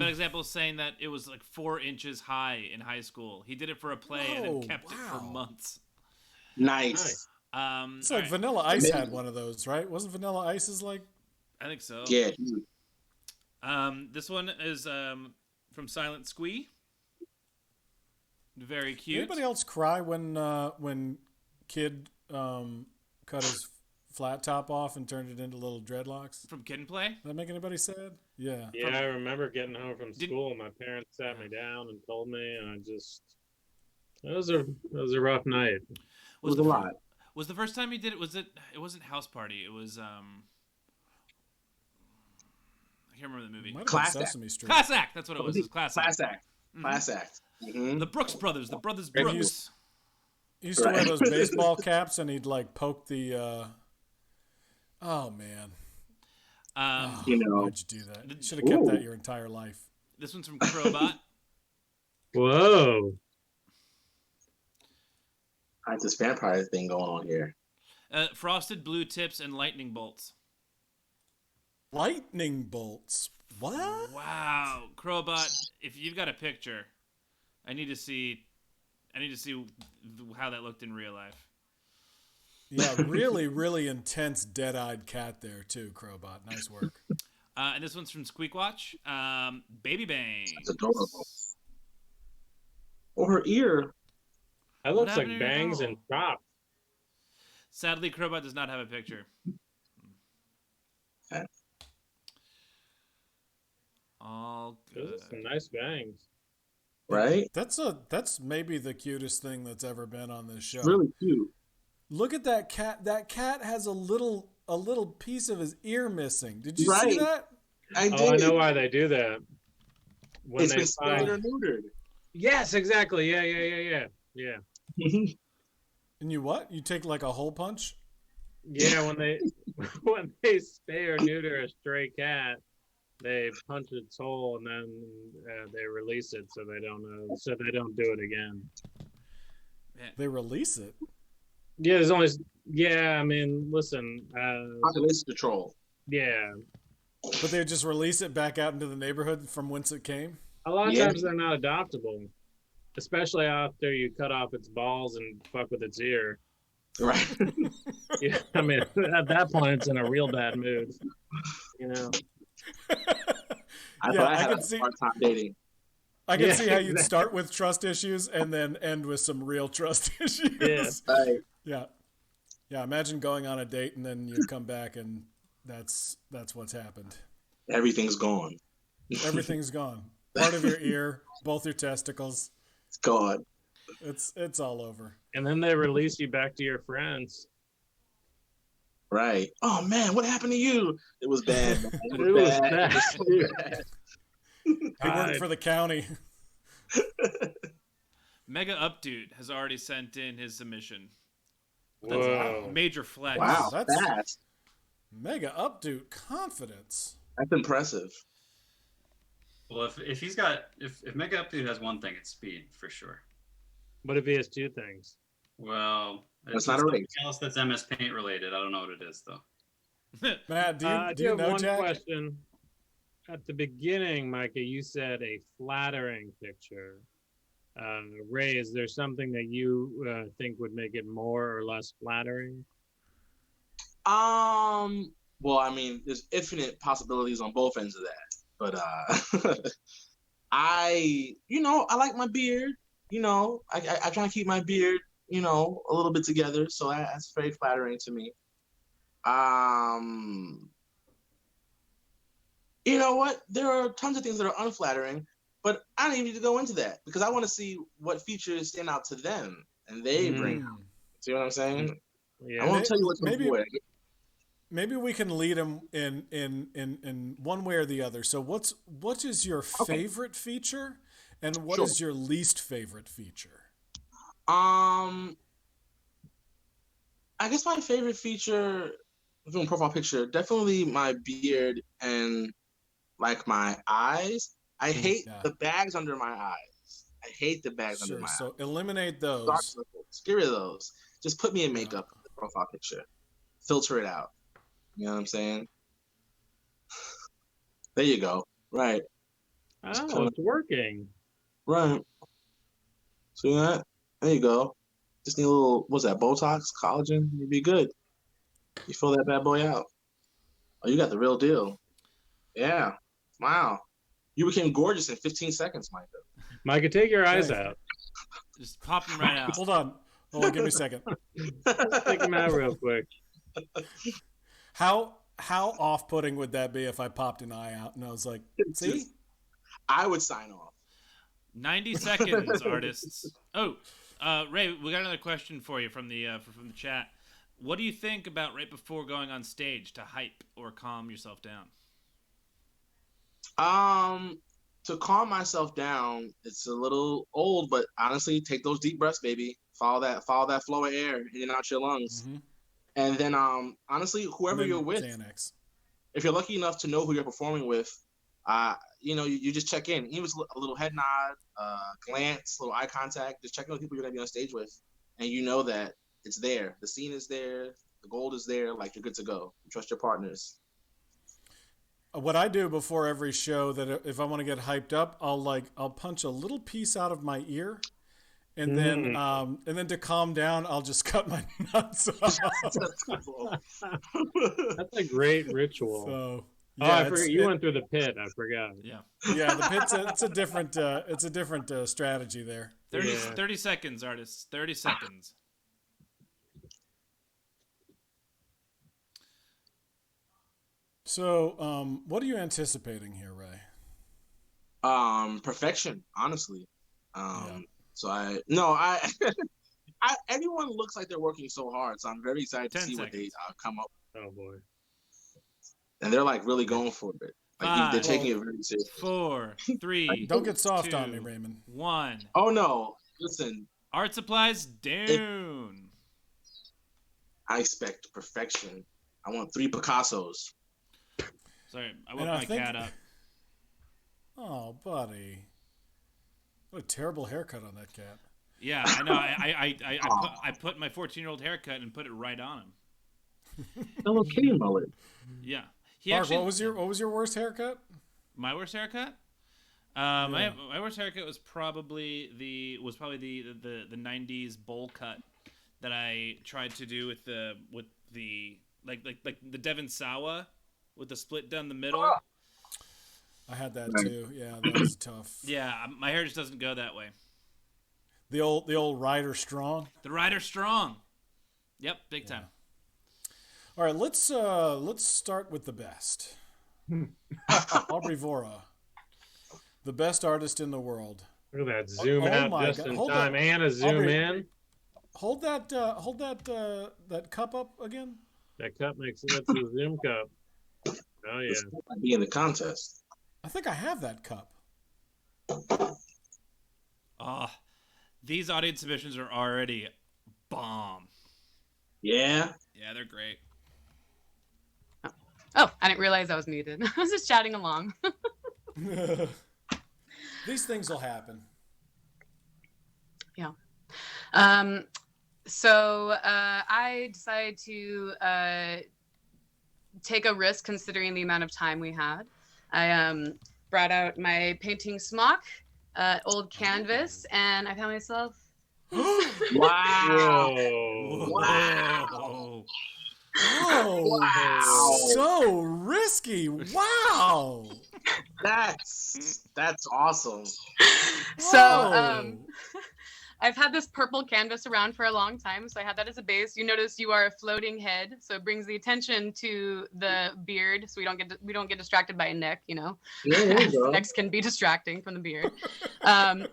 example is saying that it was like 4 inches high in high school. He did it for a play and Whoa, then kept it for wow. months. Nice. It's like all right, Vanilla Ice had one of those, right? Wasn't Vanilla Ice's like? I think so. Yeah. This one is from Silent Squee. Very cute. Anybody else cry when Kid cut his flat top off and turned it into little dreadlocks? From Kid and Play? Did that make anybody sad? Yeah. Yeah, I remember getting home from Did- school. My parents sat me down and told me, and it was a rough night. Was a lot. Was the first time you did it? It wasn't House Party. It was I can't remember the movie. Might have been Class Act. Sesame Street. Class Act. That's what it was. It was Class Act. Class Act. Class Act. Mhm. The Brooks Brothers. The Brothers And Brooks. He used to wear Right. those baseball caps, and he'd like poke the. Oh man! You know. Why'd you do that? You should have kept Ooh. that your entire life. This one's from Crowbot. Whoa! That's this vampire thing going on here. Frosted Blue Tips and Lightning Bolts. Lightning bolts. What? Wow, Crowbot! If you've got a picture, I need to see how that looked in real life. Yeah, really, really intense, dead-eyed cat there too, Crowbot. Nice work. And this one's from Squeakwatch. Baby Bang. It's adorable. Oh, her ear. That looks happened like to your bangs doll? and chops. Sadly, Crowbot does not have a picture. Okay. All Those good. are some nice bangs. Right? That's maybe the cutest thing that's ever been on this show. Really cute. Look at that cat. That cat has a little piece of his ear missing. Did you see Right. that? I did. Oh, I know why they do that. When It's they been spayed or find... neutered. Yes, exactly. Yeah. And you what? You take like a hole punch? Yeah, when they spay or neuter a stray cat, they punch its hole and then they release it so they don't do it again. They release it. Yeah, there's only. Yeah, I mean, listen. Population control. Yeah, But they just release it back out into the neighborhood from whence it came. a lot of Yeah. times they're not adoptable, especially after you cut off its balls and fuck with its ear. Right. Yeah, I mean, at that point, it's in a real bad mood. You know. I Yeah, thought I I had can a see. hard time dating. I can Yeah, see how you'd exactly. start with trust issues and then end with some real trust issues. Yeah. Right. Yeah. Yeah. Imagine going on a date and then you come back and that's what's happened. Everything's gone. Everything's gone. Part of your ear, both your testicles. It's gone. It's all over. And then they release you back to your friends. Right. Oh man, what happened to you? It was bad. Man. It was bad. It was so bad. He worked for the county. Mega Updude has already sent in his submission. Whoa. Major flex. Wow, That's- fast. Mega updo confidence. That's impressive. Well, if Mega Updude has one thing, it's speed for sure. What if he has two things? Well, That's not a something race. else that's MS Paint related. I don't know what it is though. Matt, do I you have know one Jack? question. At the beginning, Micah, you said a flattering picture. Ray, is there something that you think would make it more or less flattering? Well, I mean, there's infinite possibilities on both ends of that. But I like my beard. I try to keep my beard, a little bit together. So that's very flattering to me. You know what? There are tons of things that are unflattering, but I don't even need to go into that because I want to see what features stand out to them and they bring out. See what I'm saying? Yeah. I won't tell you what's maybe- before. Maybe we can lead him in one way or the other. So what is your favorite feature, and what is your least favorite feature? I guess my favorite feature, doing profile picture, definitely my beard and like my eyes. I hate Yeah. the bags under my eyes. I hate the bags under Sure. my eyes. So eliminate Dark those. circles. Get rid of those. Just put me in makeup in the profile picture. Filter it out. You know what I'm saying? There you go. Right. Oh, it's working. Right. See that? There you go. Just need a little, what's that, Botox, collagen? You'd be good. You fill that bad boy out. Oh, you got the real deal. Yeah. Wow. You became gorgeous in 15 seconds, Micah. Micah, take your eyes Thanks. out. Just pop them right out. Hold on. Give me a second. Take them out real quick. How off-putting would that be if I popped an eye out and I was like, see? I would sign off. 90 seconds, artists. Oh, Ray, we got another question for you from the chat. What do you think about right before going on stage to hype or calm yourself down? To calm myself down, it's a little old, but honestly, take those deep breaths, baby. Follow that flow of air in and out your lungs. Mm-hmm. And then, honestly, whoever you're with, Xanax. if you're lucky enough to know who you're performing with, you just check in. Even a little head nod, glance, little eye contact. Just check in with people you're gonna be on stage with, and you know that it's there. The scene is there. The gold is there. Like, you're good to go. You trust your partners. What I do before every show, that if I want to get hyped up, I'll punch a little piece out of my ear, and then to calm down, I'll just cut my nuts off. That's a great ritual. So I forgot you went through the pit. I forgot. Yeah. Yeah, the pit's it's a different strategy there. 30 seconds, artists. 30 seconds. So, what are you anticipating here, Ray? Perfection, honestly. Yeah. So everyone looks like they're working so hard, so I'm very excited to 10 see what they seconds. come up. Oh boy. And they're like really going for it. Like they're taking it very seriously. 4, 3. Don't get soft 2, on me, Raymond. 1. Oh no! Listen, Art supplies down. I expect perfection. I want 3 Picassos. Sorry, I woke And I my think- cat up. Oh, buddy. What a terrible haircut on that cat. Yeah, I know. I put my 14-year-old haircut and put it right on him. Hello Kitty mullet. Yeah. He Mark, actually, what was your worst haircut? my worst haircut? Yeah. My worst haircut was probably the 90s bowl cut that I tried to do with the like the Devon Sawa with the split down the middle. I had that too. Yeah, that was tough. Yeah, my hair just doesn't go that way. The old Ryder Strong. The Rider Strong. Yep, big time. All right, let's start with the best. Aubrey Vora, the best artist in the world. Look at that zoom Oh out my just God. in Hold time, that. and a zoom Aubrey. in. Hold that cup up again. That cup that's the zoom cup. Oh yeah. This might be in the contest. I think I have that cup. These audience submissions are already bomb. Yeah. Yeah, they're great. Oh, I didn't realize I was muted. I was just chatting along. These things will happen. Yeah. So I decided to take a risk considering the amount of time we had. I brought out my painting smock, old canvas, and I found myself. Wow. Whoa. Wow. Oh, Wow. so risky. Wow. That's awesome. So Whoa. I've had this purple canvas around for a long time, so I had that as a base. You notice you are a floating head, so it brings the attention to the beard, so we don't get distracted by a neck, you know. Yeah, there you go. Necks can be distracting from the beard. And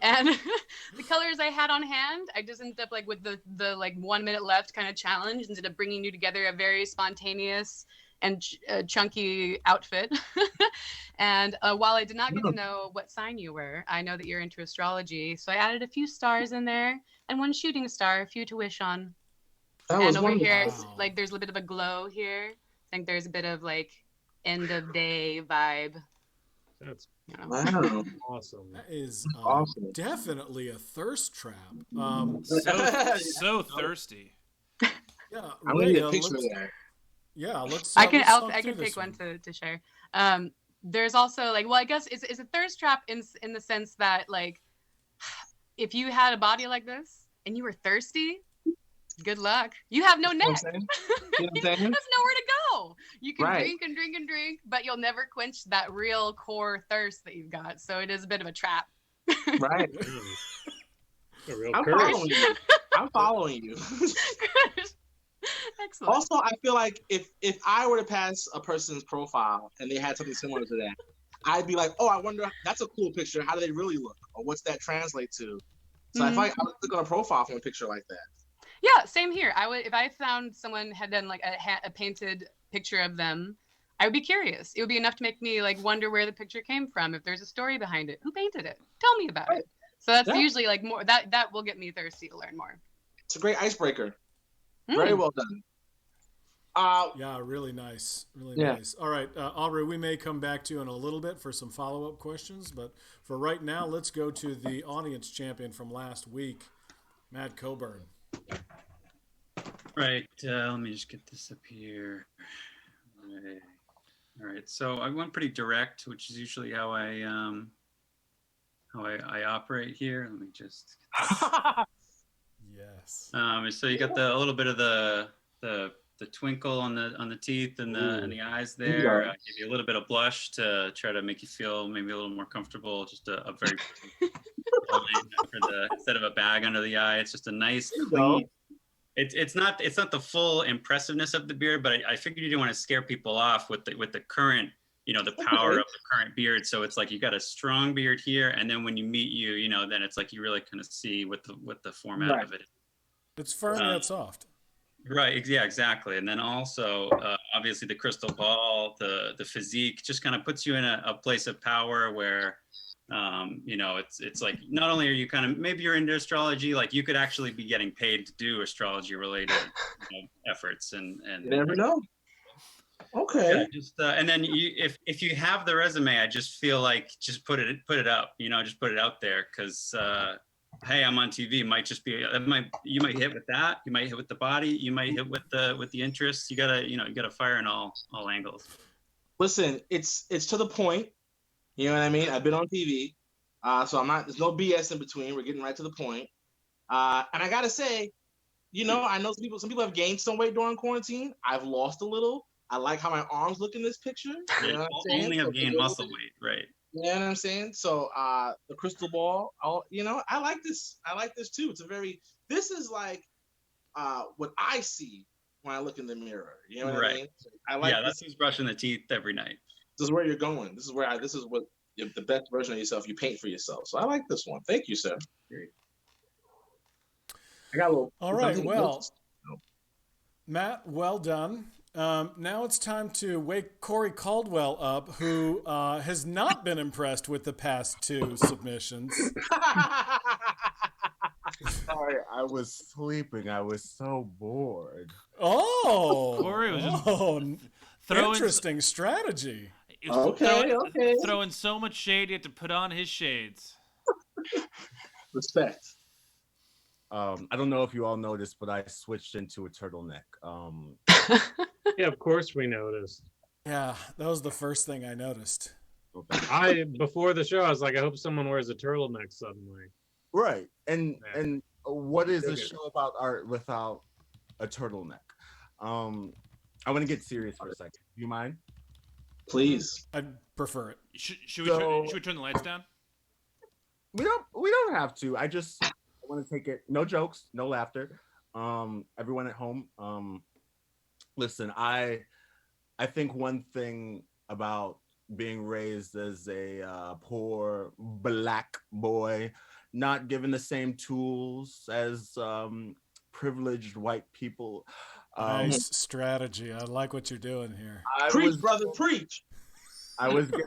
the colors I had on hand, I just ended up like with the like 1 minute left kind of challenge, ended up bringing you together a very spontaneous and chunky outfit. And while I did not get to know what sign you were, I know that you're into astrology, so I added a few stars in there and one shooting star, a few to wish on. That And was over wonderful. here, Wow. like there's a little bit of a glow here. I think there's a bit of like end of day vibe. That's You know? Wow. awesome. That is Awesome. definitely a thirst trap. So thirsty. Yeah, I'm gonna get a Ray, picture of let's- that. Yeah, let's. I can let's talk I through can take this one to share. There's also like, well, I guess it's a thirst trap in the sense that like if you had a body like this and you were thirsty, good luck. You have no You know neck. what I'm saying? You know what I'm saying? There's nowhere to go. You can Right. drink and drink and drink, but you'll never quench that real core thirst that you've got. So it is a bit of a trap. Right. A real I'm curse. following you. I'm following you. Excellent. Also, I feel like if I were to pass a person's profile and they had something similar to that, I'd be like, oh, I wonder, that's a cool picture. How do they really look? Or what's that translate to? So I feel like I would click on a profile from a picture like that. Yeah, same here. I would if I found someone had done like a painted picture of them, I would be curious. It would be enough to make me like wonder where the picture came from, if there's a story behind it, who painted it, tell me about it. So that's Yeah. usually like more that will get me thirsty to learn more. It's a great icebreaker. Very well done. Yeah, really nice. Really Yeah. nice. All right, Aubrey, we may come back to you in a little bit for some follow-up questions, but for right now, let's go to the audience champion from last week, Matt Coburn. Right. Let me just get this up here. Right. All right. So I went pretty direct, which is usually how I operate here. Let me just. Yes. So you got a little bit of the twinkle on the teeth and the eyes there. Give you a little bit of blush to try to make you feel maybe a little more comfortable. Just a very instead of a bag under the eye. It's just a nice clean. It's not the full impressiveness of the beard, but I figured you didn't want to scare people off with the current, the power of the current beard. So it's like you got a strong beard here, and then when you meet you, then it's like you really kind of see what the format of it is. It's firm yet soft. Right. Yeah, exactly. And then also, obviously, the crystal ball, the physique, just kind of puts you in a place of power where, it's like not only are you kind of maybe you're into astrology, like you could actually be getting paid to do astrology related efforts and You never know. Okay. yeah, just and then if you have the resume, I just feel like just put it up, just put it out there because hey, I'm on TV, might just be you might hit with that, you might hit with the body, you might hit with the interests. You gotta fire in all angles. Listen, it's to the point. You know what I mean? I've been on TV, so there's no BS in between. We're getting right to the point. And I gotta say, I know some people have gained some weight during quarantine. I've lost a little. I like how my arms look in this picture. You know what I'm saying? Only have gained muscle weight, right? You know what I'm saying? So the crystal ball, I like this. I like this too. This is like what I see when I look in the mirror. You know what I mean? I like that's who's brushing the teeth every night. This is where you're going. This is what the best version of yourself you paint for yourself. So I like this one. Thank you, sir. Great. I got a little. All right. Well, Matt, well done. Now it's time to wake Corey Caldwell up, who has not been impressed with the past 2 submissions. Sorry, I was sleeping. I was so bored. Oh, Corey was interesting strategy. Okay. Throwing so much shade, he had to put on his shades. Respect. I don't know if you all noticed, but I switched into a turtleneck. Yeah, of course we noticed. Yeah, that was the first thing I noticed. Before the show, I was like, I hope someone wears a turtleneck suddenly. Right. And what is a show about art without a turtleneck? I want to get serious for a second. Do you mind? Please. I'd prefer it. Should we turn the lights down? We don't have to. I want to take it. No jokes, no laughter. Everyone at home. Listen, I think one thing about being raised as a poor Black boy, not given the same tools as privileged white people. Nice strategy. I like what you're doing here. Preach, brother, preach. I wasn't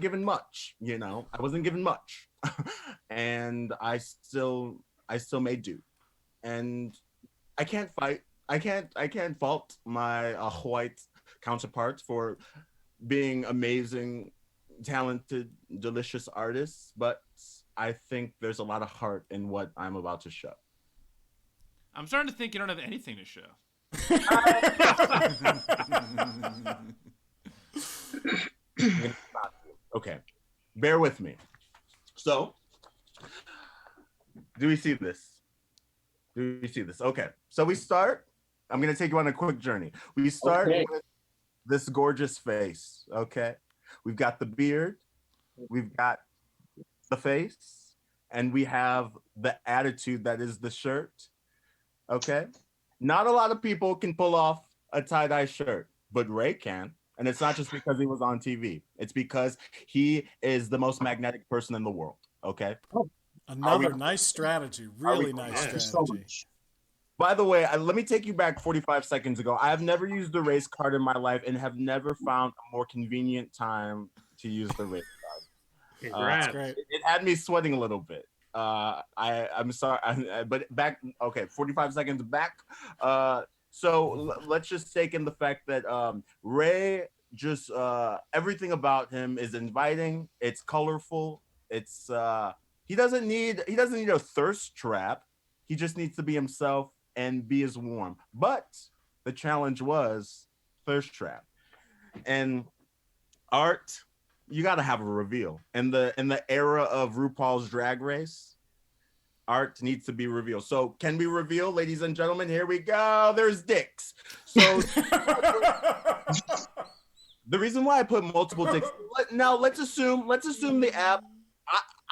given much, I wasn't given much. And I still made do. And I can't fault my white counterparts for being amazing, talented, delicious artists, but I think there's a lot of heart in what I'm about to show. I'm starting to think you don't have anything to show. Okay, bear with me. So, do we see this? Okay, so we start. I'm going to take you on a quick journey. We start with this gorgeous face, okay? We've got the beard, we've got the face, and we have the attitude that is the shirt, okay? Not a lot of people can pull off a tie-dye shirt, but Ray can. And it's not just because he was on TV. It's because he is the most magnetic person in the world, okay? Another nice strategy. Really nice strategy. So much. By the way, let me take you back 45 seconds ago. I have never used the race card in my life and have never found a more convenient time to use the race card. Congrats. Great. It had me sweating a little bit. I'm sorry, but back, okay, 45 seconds back. So let's just take in the fact that Ray just everything about him is inviting. It's colorful. It's he doesn't need a thirst trap. He just needs to be himself and be as warm. But the challenge was thirst trap. And Art, you got to have a reveal. In the era of RuPaul's Drag Race, Art needs to be revealed. So can we reveal, ladies and gentlemen? Here we go. There's dicks. So the reason why I put multiple dicks. Now let's assume the app.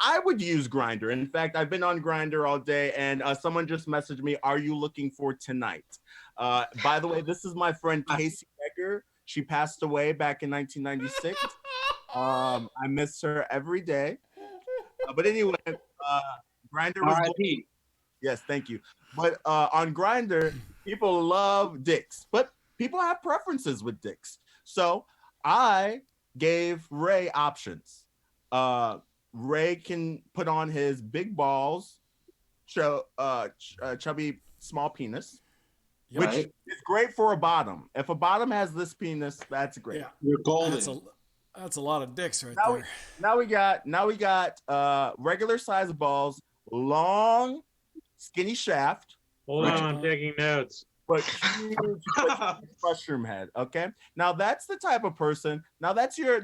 I would use Grindr. In fact, I've been on Grindr all day, and someone just messaged me, "Are you looking for tonight?" By the way, this is my friend Casey Becker. She passed away back in 1996. I miss her every day. But anyway, Grindr was. R.I.P. Yes, thank you. But on Grindr, people love dicks, but people have preferences with dicks. So I gave Ray options. Ray can put on his big balls, chubby small penis, which is great for a bottom. If a bottom has this penis, that's great. Yeah. You're golden. That's a lot of dicks right Now there. now we got regular size balls, long, skinny shaft, Hold Right. on, I'm taking notes. but huge mushroom head. Okay. Now that's the type of person. Now that's your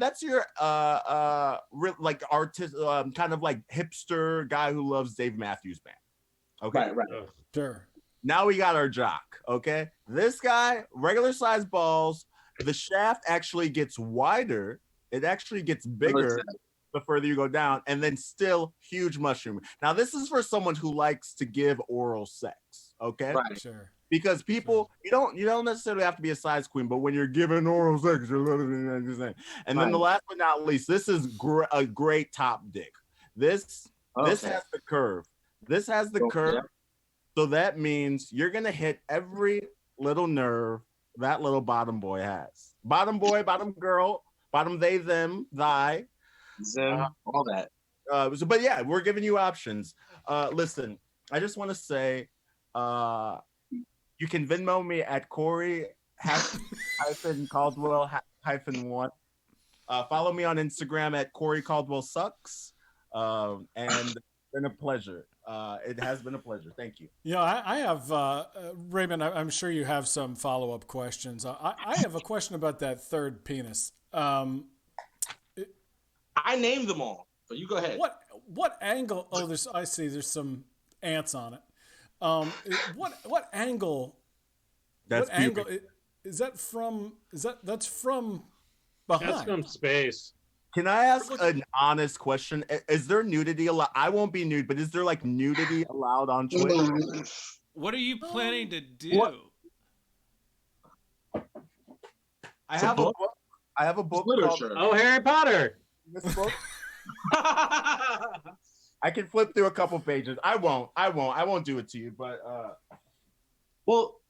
like artist, kind of like hipster guy who loves Dave Matthews Band. Okay. Right. Ugh. Sure. Now we got our jock. Okay. This guy, regular size balls. The shaft actually gets wider. It actually gets bigger the further you go down, and then still huge mushroom. Now this is for someone who likes to give oral sex. Okay. Right. Sure. Because people, you don't necessarily have to be a size queen, but when you're giving oral sex, you're just saying. And then the last but not least, this is a great top dick. This has the curve. This has the curve. So that means you're gonna hit every little nerve that little bottom boy has. Bottom boy, bottom girl, bottom they, them, thy. Zim, all that. But yeah, we're giving you options. Listen, I just want to say, you can Venmo me at Corey Caldwell -1. Follow me on Instagram at Corey Caldwell Sucks. And it's been a pleasure. It has been a pleasure. Thank you. Yeah, I have, Raymond, I'm sure you have some follow-up questions. I have a question about that third penis. I named them all, but you go ahead. What angle? Oh, I see. There's some ants on it. What angle? That's what angle is that from? That's from behind? That's from space. Can I ask an honest question? Is there nudity allowed? I won't be nude, but is there like nudity allowed on Twitch? What are you planning to do? What? I have a book. I have a book literature. Oh, Harry Potter. This book. I can flip through a couple pages. I won't do it to you, but Well,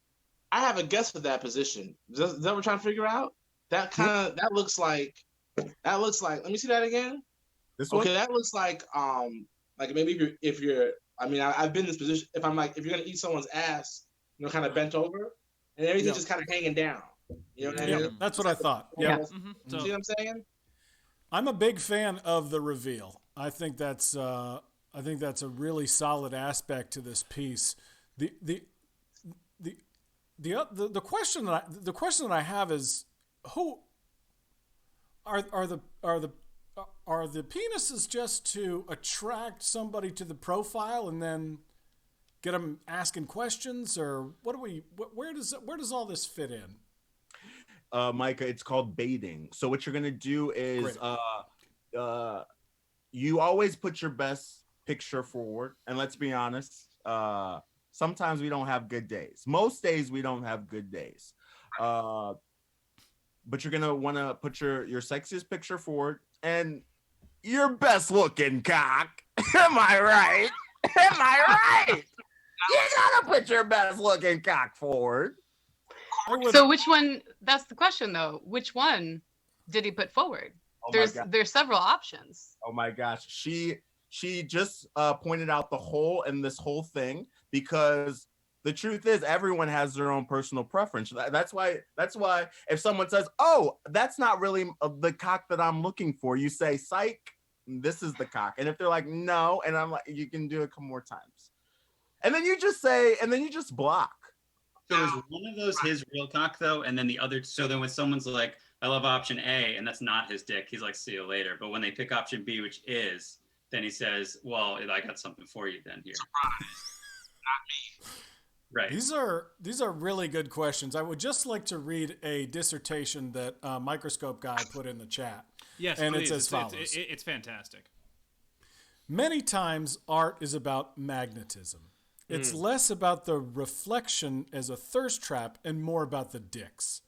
I have a guess for that position. Is that what we're trying to figure out? That looks like. Let me see that again. this one. Okay, that looks like maybe if you're. I mean, I've been in this position. If you're gonna eat someone's ass, kind of bent over, and everything's just kind of hanging down. You know what I mean? Yeah, that's what I thought. Yeah. Mm-hmm. So, See what I'm saying? I'm a big fan of the reveal. I think that's a really solid aspect to this piece. The question that I have is, who are the penises just to attract somebody to the profile and then get them asking questions, or where does all this fit in? Micah, it's called baiting. So what you're gonna do is you always put your best picture forward, and let's be honest, sometimes we don't have good days. Most days we don't have good days. But you're gonna want to put your sexiest picture forward and your best looking cock. Am I right? Am I right? You gotta put your best looking cock forward. So which one? That's the question, though. Which one did he put forward? There's several options. Oh my gosh, she just pointed out the hole in this whole thing, because the truth is everyone has their own personal preference. That's why if someone says, "Oh, that's not really the cock that I'm looking for," you say, "Psych, this is the cock." And if they're like, "No," and I'm like, "You can do it a couple more times," and then you just block. So is one of those his real cock though, and then the other? So then when someone's like, "I love option A," and that's not his dick, he's like, "See you later." But when they pick option B, which is, then he says, "Well, I got something for you then here." Not me. Right. These are really good questions. I would just like to read a dissertation that Microscope Guy put in the chat. yes, and please. it's as follows. It's fantastic. Many times art is about magnetism. It's less about the reflection as a thirst trap and more about the dicks.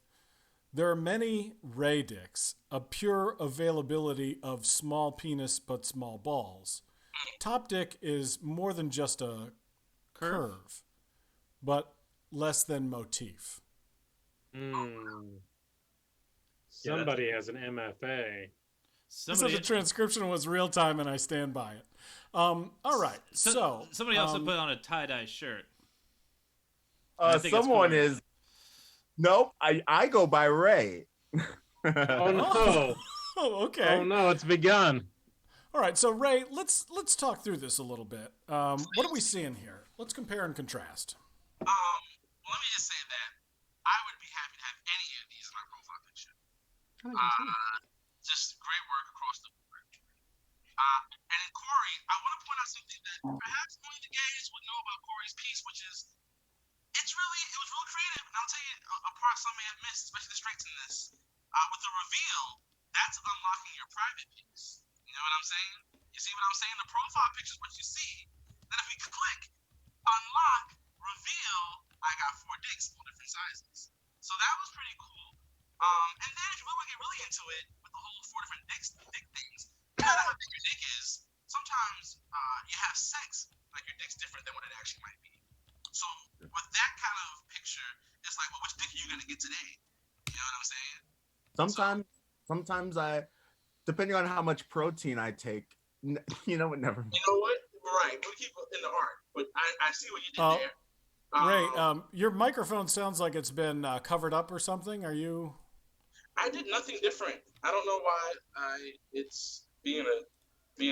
There are many ray dicks, a pure availability of small penis but small balls. Top dick is more than just a curve, but less than motif. Somebody has an MFA. So the transcription was real time, and I stand by it. All right, so somebody also put on a tie-dye shirt. Someone is. Nope, I go by Ray. Oh no! Oh, okay. Oh no, it's begun. All right, so Ray, let's talk through this a little bit. What are we seeing here? Let's compare and contrast. Let me just say that I would be happy to have any of these in my profile picture. Just great work across the board. And Corey, I want to point out something that perhaps only the gays would know about Corey's piece, which is it was real creative. And I'll tell you a part some may have missed, especially the straights in this. With the reveal, that's unlocking your private piece. You know what I'm saying? You see what I'm saying? The profile picture is what you see. Then if we click unlock, reveal, I got 4 dicks, all different sizes. So that was pretty cool. And then if you really want to get really into it with the whole 4 different dick things, no matter how big your dick is, sometimes you have sex like your dick's different than what it actually might be. So with that kind of picture, it's like, well, which dick are you gonna get today? You know what I'm saying? Sometimes I, depending on how much protein I take, you know what? Never mind. You know what? Right. We'll keep it in the art, but I see what you did there. Ray, your microphone sounds like it's been covered up or something. Are you? I did nothing different. I don't know why it's being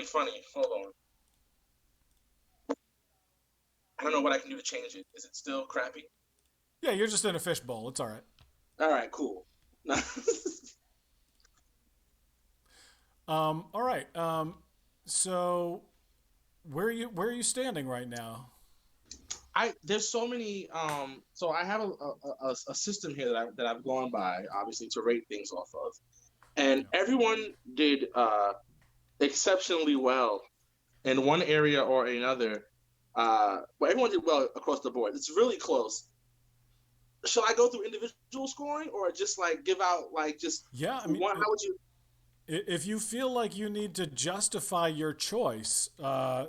funny. Hold on. I don't know what I can do to change it. Is it still crappy? Yeah, you're just in a fishbowl. It's all right. All right, cool. All right. So where are you standing right now? There's so many. So I have a system here that I've gone by, obviously, to rate things off of, and everyone did exceptionally well in one area or another. Well, everyone did well across the board. It's really close. Shall I go through individual scoring or just like give out like just yeah? I mean, how would you? If you feel like you need to justify your choice, I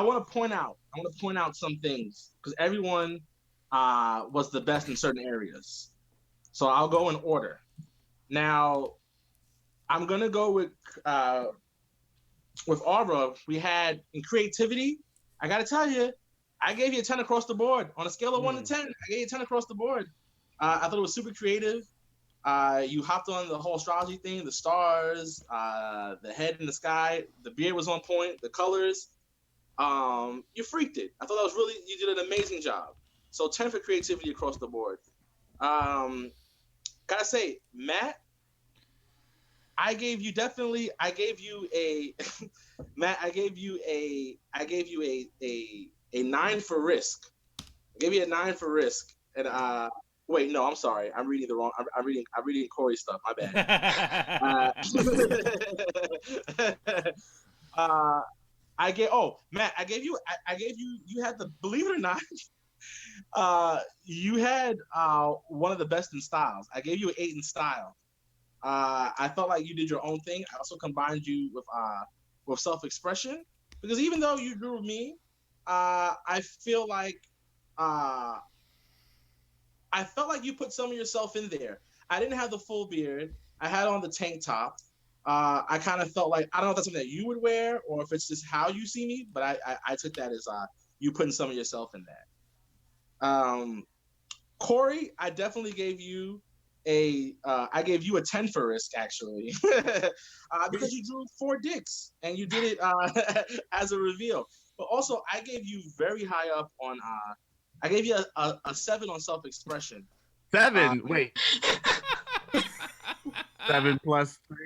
want to point out some things because everyone was the best in certain areas. So I'll go in order. Now, I'm gonna go with Aura. We had in creativity. I gotta tell you, I gave you a 10 across the board on a scale of 1 to 10. I gave you a 10 across the board. I thought it was super creative. You hopped on the whole astrology thing, the stars, the head in the sky. The beard was on point. The colors. You freaked it. I thought that was really, you did an amazing job. So 10 for creativity across the board. Gotta say, Matt, I gave you a Matt, I gave you a 9 for risk. I gave you a 9 for risk. And wait, no, I'm sorry. I'm reading the wrong. I'm reading Corey stuff. My bad. Matt, you had believe it or not, you had one of the best in styles. I gave you an 8 in style. I felt like you did your own thing. I also combined you with self-expression because even though you drew me, I feel like you put some of yourself in there. I didn't have the full beard. I had on the tank top. I kind of felt like, I don't know if that's something that you would wear or if it's just how you see me, but I took that as you putting some of yourself in that. Corey, I definitely gave you I gave you a 10 for risk actually, because you drew 4 dicks and you did it as a reveal. But also, I gave you very high up on. I gave you a 7 on self-expression. 7. Wait. 7 plus 3.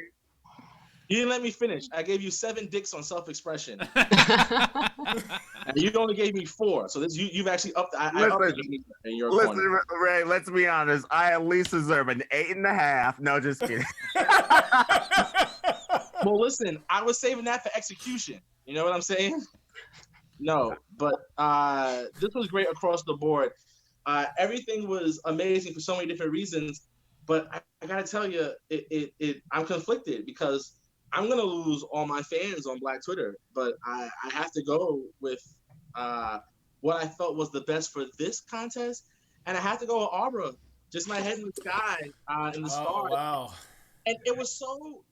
You didn't let me finish. I gave you 7 dicks on self-expression, and you only gave me 4. So this you've actually upped. In your corner. Ray. Let's be honest. I at least deserve an 8.5. No, just kidding. Well, listen. I was saving that for execution. You know what I'm saying? No, but this was great across the board. Everything was amazing for so many different reasons. But I gotta tell you, I'm conflicted because I'm gonna lose all my fans on Black Twitter. But I have to go with what I felt was the best for this contest, and I have to go with Aura. Just my head in the sky in the stars. Wow! And it was so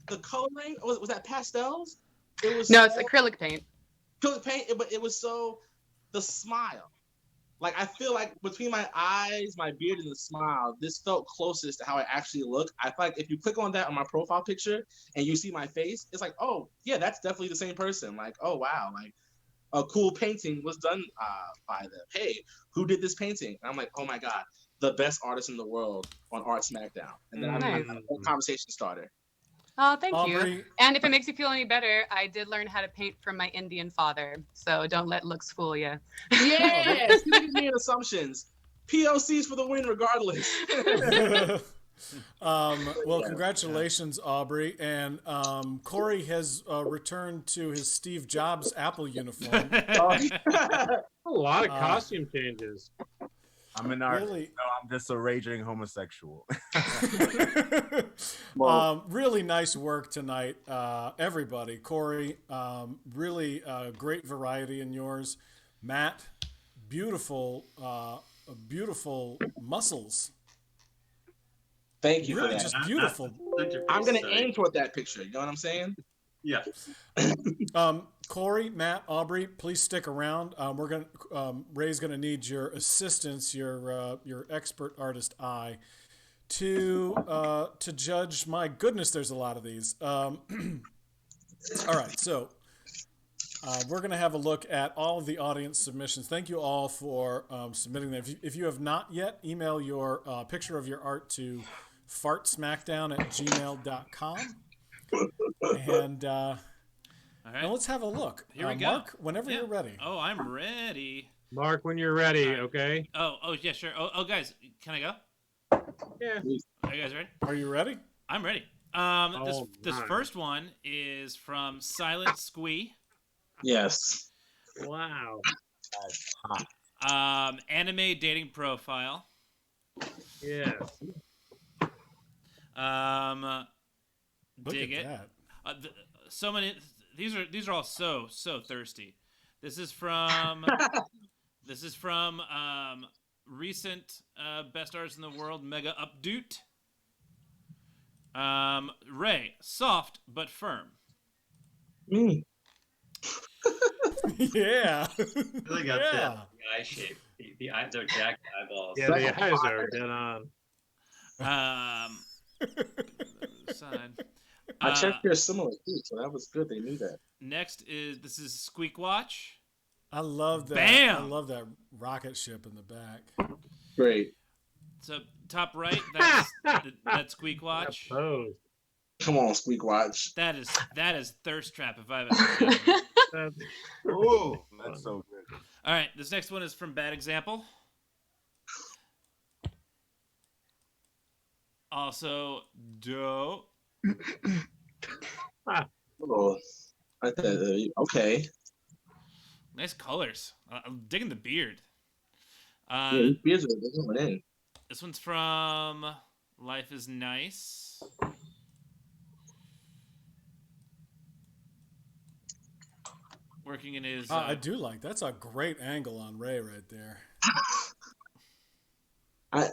the coloring was that pastels? It's acrylic paint. Acrylic paint, but it was so the smile. Like I feel like between my eyes, my beard, and the smile, this felt closest to how I actually look. I feel like if you click on that on my profile picture and you see my face, it's like, oh yeah, that's definitely the same person. Like, oh wow, like a cool painting was done by them. Hey, who did this painting? And I'm like, oh my god, the best artist in the world on Art Smackdown. And then I'm Nice. a conversation starter. Oh, thank Aubrey. you. And if it makes you feel any better, I did learn how to paint from my Indian father. So don't let looks fool you. Yes, you didn't mean assumptions. POCs for the win, regardless. Well, congratulations, Aubrey. And Corey has returned to his Steve Jobs Apple uniform. A lot of costume changes. I'm an artist. Really? No, I'm just a raging homosexual. Really nice work tonight, everybody. Corey, really great variety in yours. Matt, beautiful muscles. Thank you Really, for that. just beautiful. I'm gonna aim toward that picture. You know what I'm saying? Yeah. Corey, Matt, Aubrey, please stick around. Ray's gonna need your assistance, your expert artist eye, to judge. My goodness, there's a lot of these. All right, so we're gonna have a look at all of the audience submissions. Thank you all for submitting them. If you have not yet, email your picture of your art to fartsmackdown@gmail.com. And All right. now let's have a look. Here we go. Mark, whenever you're ready. Oh, I'm ready. Mark, when you're ready, All right. okay? Oh, yeah, sure. Oh, guys, can I go? Yeah. Are you guys ready? Are you ready? I'm ready. This my. first one is from Silent Squee. Yes. Wow. Anime dating profile. Yes. Look Dig at it. that. So many. These are all so thirsty. This is from recent best artists in the world mega update. Ray, soft but firm. Me. Yeah. Really got Yeah. the eye shape. They're jacked eyeballs. Yeah, the eyes are dead on. Side. I checked they're similar too, so that was good. They knew that. Next this is Squeak Watch. I love that. Bam! I love that rocket ship in the back. Great. So top right, that's Squeak Watch. Oh, Come on, Squeak Watch. That is thirst trap if I've ever seen it. that's Oh, that's so good. All right, this next one is from Bad Example. Also dope. Oh, okay. Nice colors. I'm digging the beard. Yeah, these beards are going in. This one's from Life is Nice. Working in his. I do like that's a great angle on Ray right there. I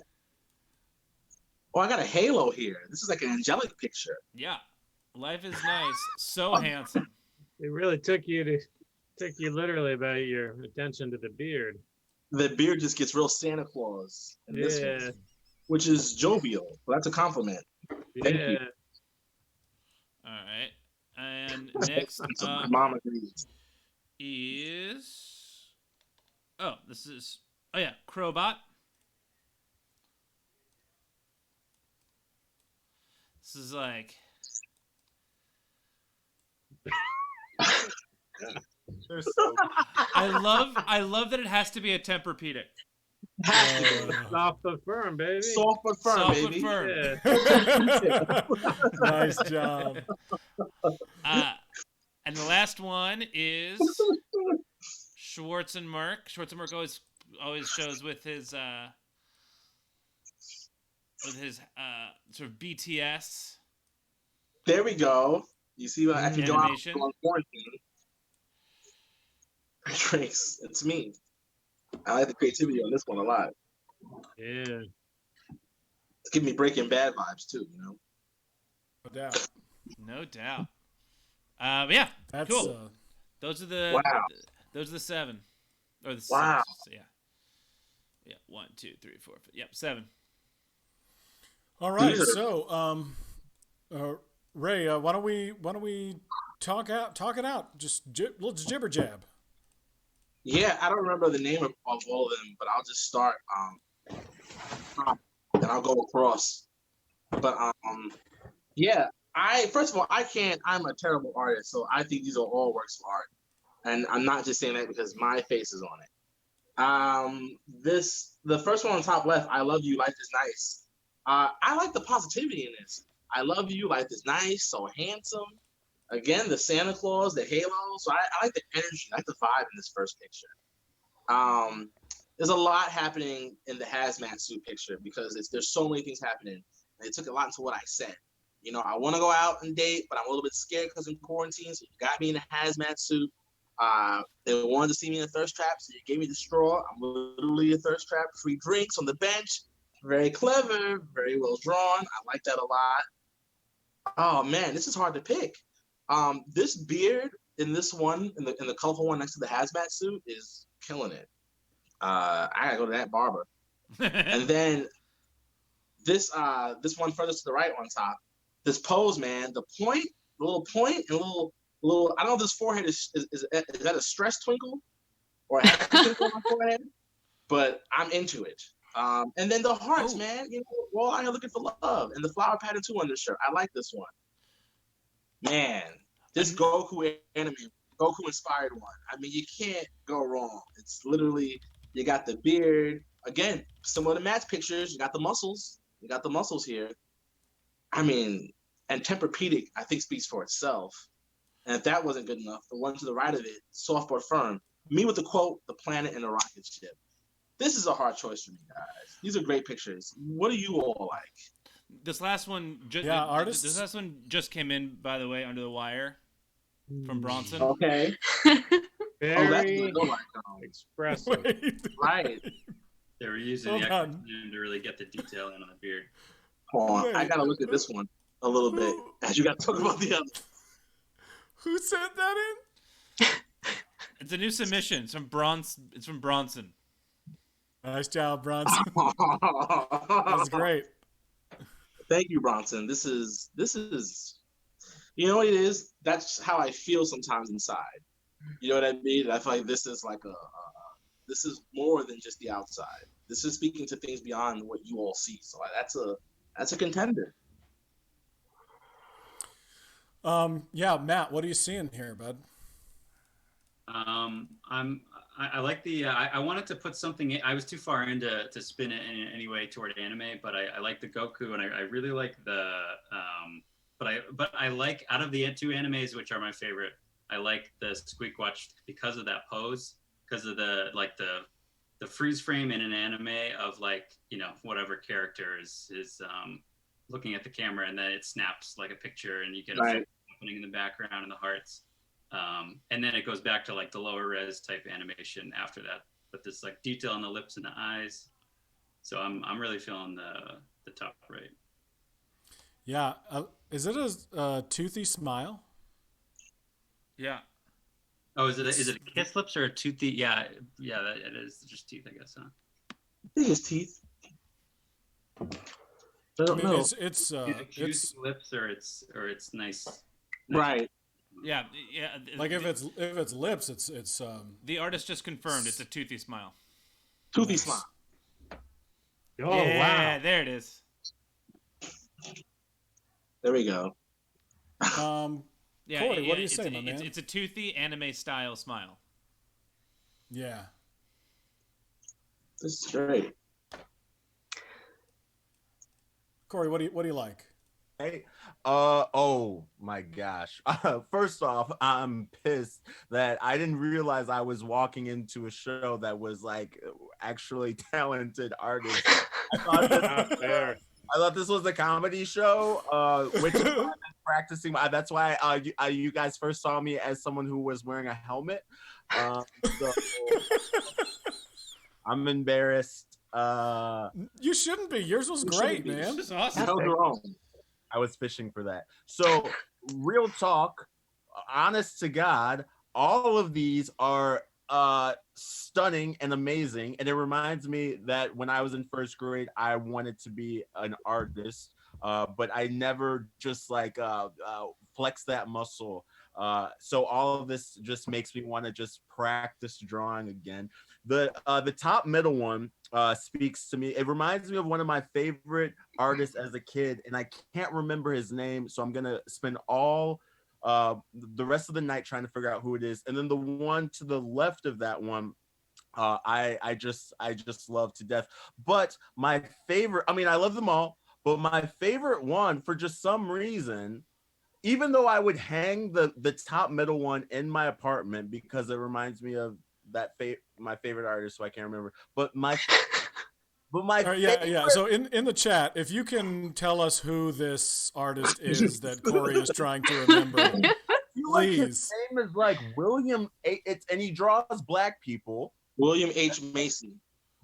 got a halo here. This is like an angelic picture. Yeah, Life is Nice. So handsome. it really took you literally by your attention to the beard. The beard just gets real Santa Claus in this Yeah. one, which is jovial. Well, that's a compliment. Thank you. Yeah. All right, and next up Mom agrees. is. Oh, yeah, Crowbot. This is like. They're so I love that it has to be a Tempur-Pedic. Soft but firm, baby. Soft but firm, Soft baby. but firm. Yeah. Nice job. And the last one is Schwartz and Merck. Schwartz and Merck always shows with his sort of BTS. There we go. You see what I can go out Animation. on quarantine. Trace, it's me. I like the creativity on this one a lot. Yeah. It's giving me Breaking Bad vibes too, you know. No doubt. No doubt. But yeah, That's cool. Those are the Wow. those are the 7 or the Wow. 6. Yeah. Yeah, 1, 2, 3, 4, 5. Yep, 7. All right, so Ray, why don't we talk it out? Just let's jibber jab. Yeah, I don't remember the name of all of them, but I'll just start and I'll go across. But yeah, first of all, I'm a terrible artist, so I think these are all works of art. And I'm not just saying that because my face is on it. The first one on top left, I love you, life is nice. I like the positivity in this. I love you, life is nice, so handsome. Again, the Santa Claus, the halo. So I like the energy, I like the vibe in this first picture. There's a lot happening in the hazmat suit picture because there's so many things happening. And they took a lot into what I said. You know, I want to go out and date, but I'm a little bit scared because I'm quarantined. So you got me in a hazmat suit. They wanted to see me in a thirst trap, so you gave me the straw. I'm literally a thirst trap. Free drinks on the bench. Very clever, very well drawn. I like that a lot. Oh man, this is hard to pick. This beard in this one, in the colorful one next to the hazmat suit, is killing it. I gotta go to that barber. And then this one furthest to the right on top, this pose, man, the little point, and little. I don't know if this forehead is that a stress twinkle or a happy twinkle on my forehead, but I'm into it. And then the hearts, man, you know, we're all out here looking for love, and the flower pattern too on this shirt. I like this one, man. This Goku anime, Goku inspired one. I mean, you can't go wrong. It's literally, you got the beard again, similar to Matt's pictures. You got the muscles. You got the muscles here. I mean, and Tempur-Pedic, I think, speaks for itself. And if that wasn't good enough, the one to the right of it, soft but firm. Me with the quote, the planet and the rocket ship. This is a hard choice for me, guys. These are great pictures. What do you all like? This last one, artists. This last one just came in, by the way, under the wire from Bronson. Okay. Very expressive. Right. They were using the extra time to really get the detail in on the beard. Hold on. I gotta look at this one a little bit as you gotta talk about the other. Who sent that in? It's a new submission. It's from Bronson. Nice job, Bronson. That's great. Thank you, Bronson. This is, you know what it is? That's how I feel sometimes inside. You know what I mean? I feel like this is like this is more than just the outside. This is speaking to things beyond what you all see. So that's a contender. Yeah, Matt, what are you seeing here, bud? I like the. I wanted to put something in. I was too far into to spin it in any way toward anime, but I like the Goku, and I really like the. But I like, out of the two animes, which are my favorite, I like the Squeak Watch because of that pose, because of the freeze frame in an anime of, like, you know, whatever character is looking at the camera, and then it snaps like a picture, and you get a happening in the background and the hearts. And then it goes back to, like, the lower res type animation after that, but this, like, detail on the lips and the eyes. So I'm really feeling the top right. Yeah, is it a toothy smile? Yeah. Oh, is it a kiss lips or a toothy? Yeah, it is just teeth, I guess, huh? I think it's teeth. I don't know. It's juicy lips or it's nice. Right. Yeah. Like if it's lips, it's the artist just confirmed it's a toothy smile. Toothy smile. Oh, yeah, wow. There it is. There we go. Yeah, Corey, what do you say, my man? It's a toothy anime style smile. Yeah. This is great. Corey, what do you like? Hey, oh my gosh. First off, I'm pissed that I didn't realize I was walking into a show that was, like, actually talented artists. I thought this was a comedy show, which I've been practicing. That's why you guys first saw me as someone who was wearing a helmet. So I'm embarrassed. You shouldn't be. Yours was great, man. This is awesome. That was wrong. I was fishing for that. So, real talk, honest to God, all of these are stunning and amazing, and it reminds me that when I was in first grade, I wanted to be an artist, but I never just like flex that muscle. So all of this just makes me want to just practice drawing again. The top middle one speaks to me. It reminds me of one of my favorite artists as a kid, and I can't remember his name, so I'm gonna spend all the rest of the night trying to figure out who it is. And then the one to the left of that one, I just love to death. But my favorite, I mean, I love them all, but my favorite one, for just some reason, even though I would hang the top middle one in my apartment because it reminds me of that my favorite artist, so I can't remember. But my yeah. So in the chat, if you can tell us who this artist is that Corey is trying to remember, please. His name is like William. And he draws black people. William H. Macy.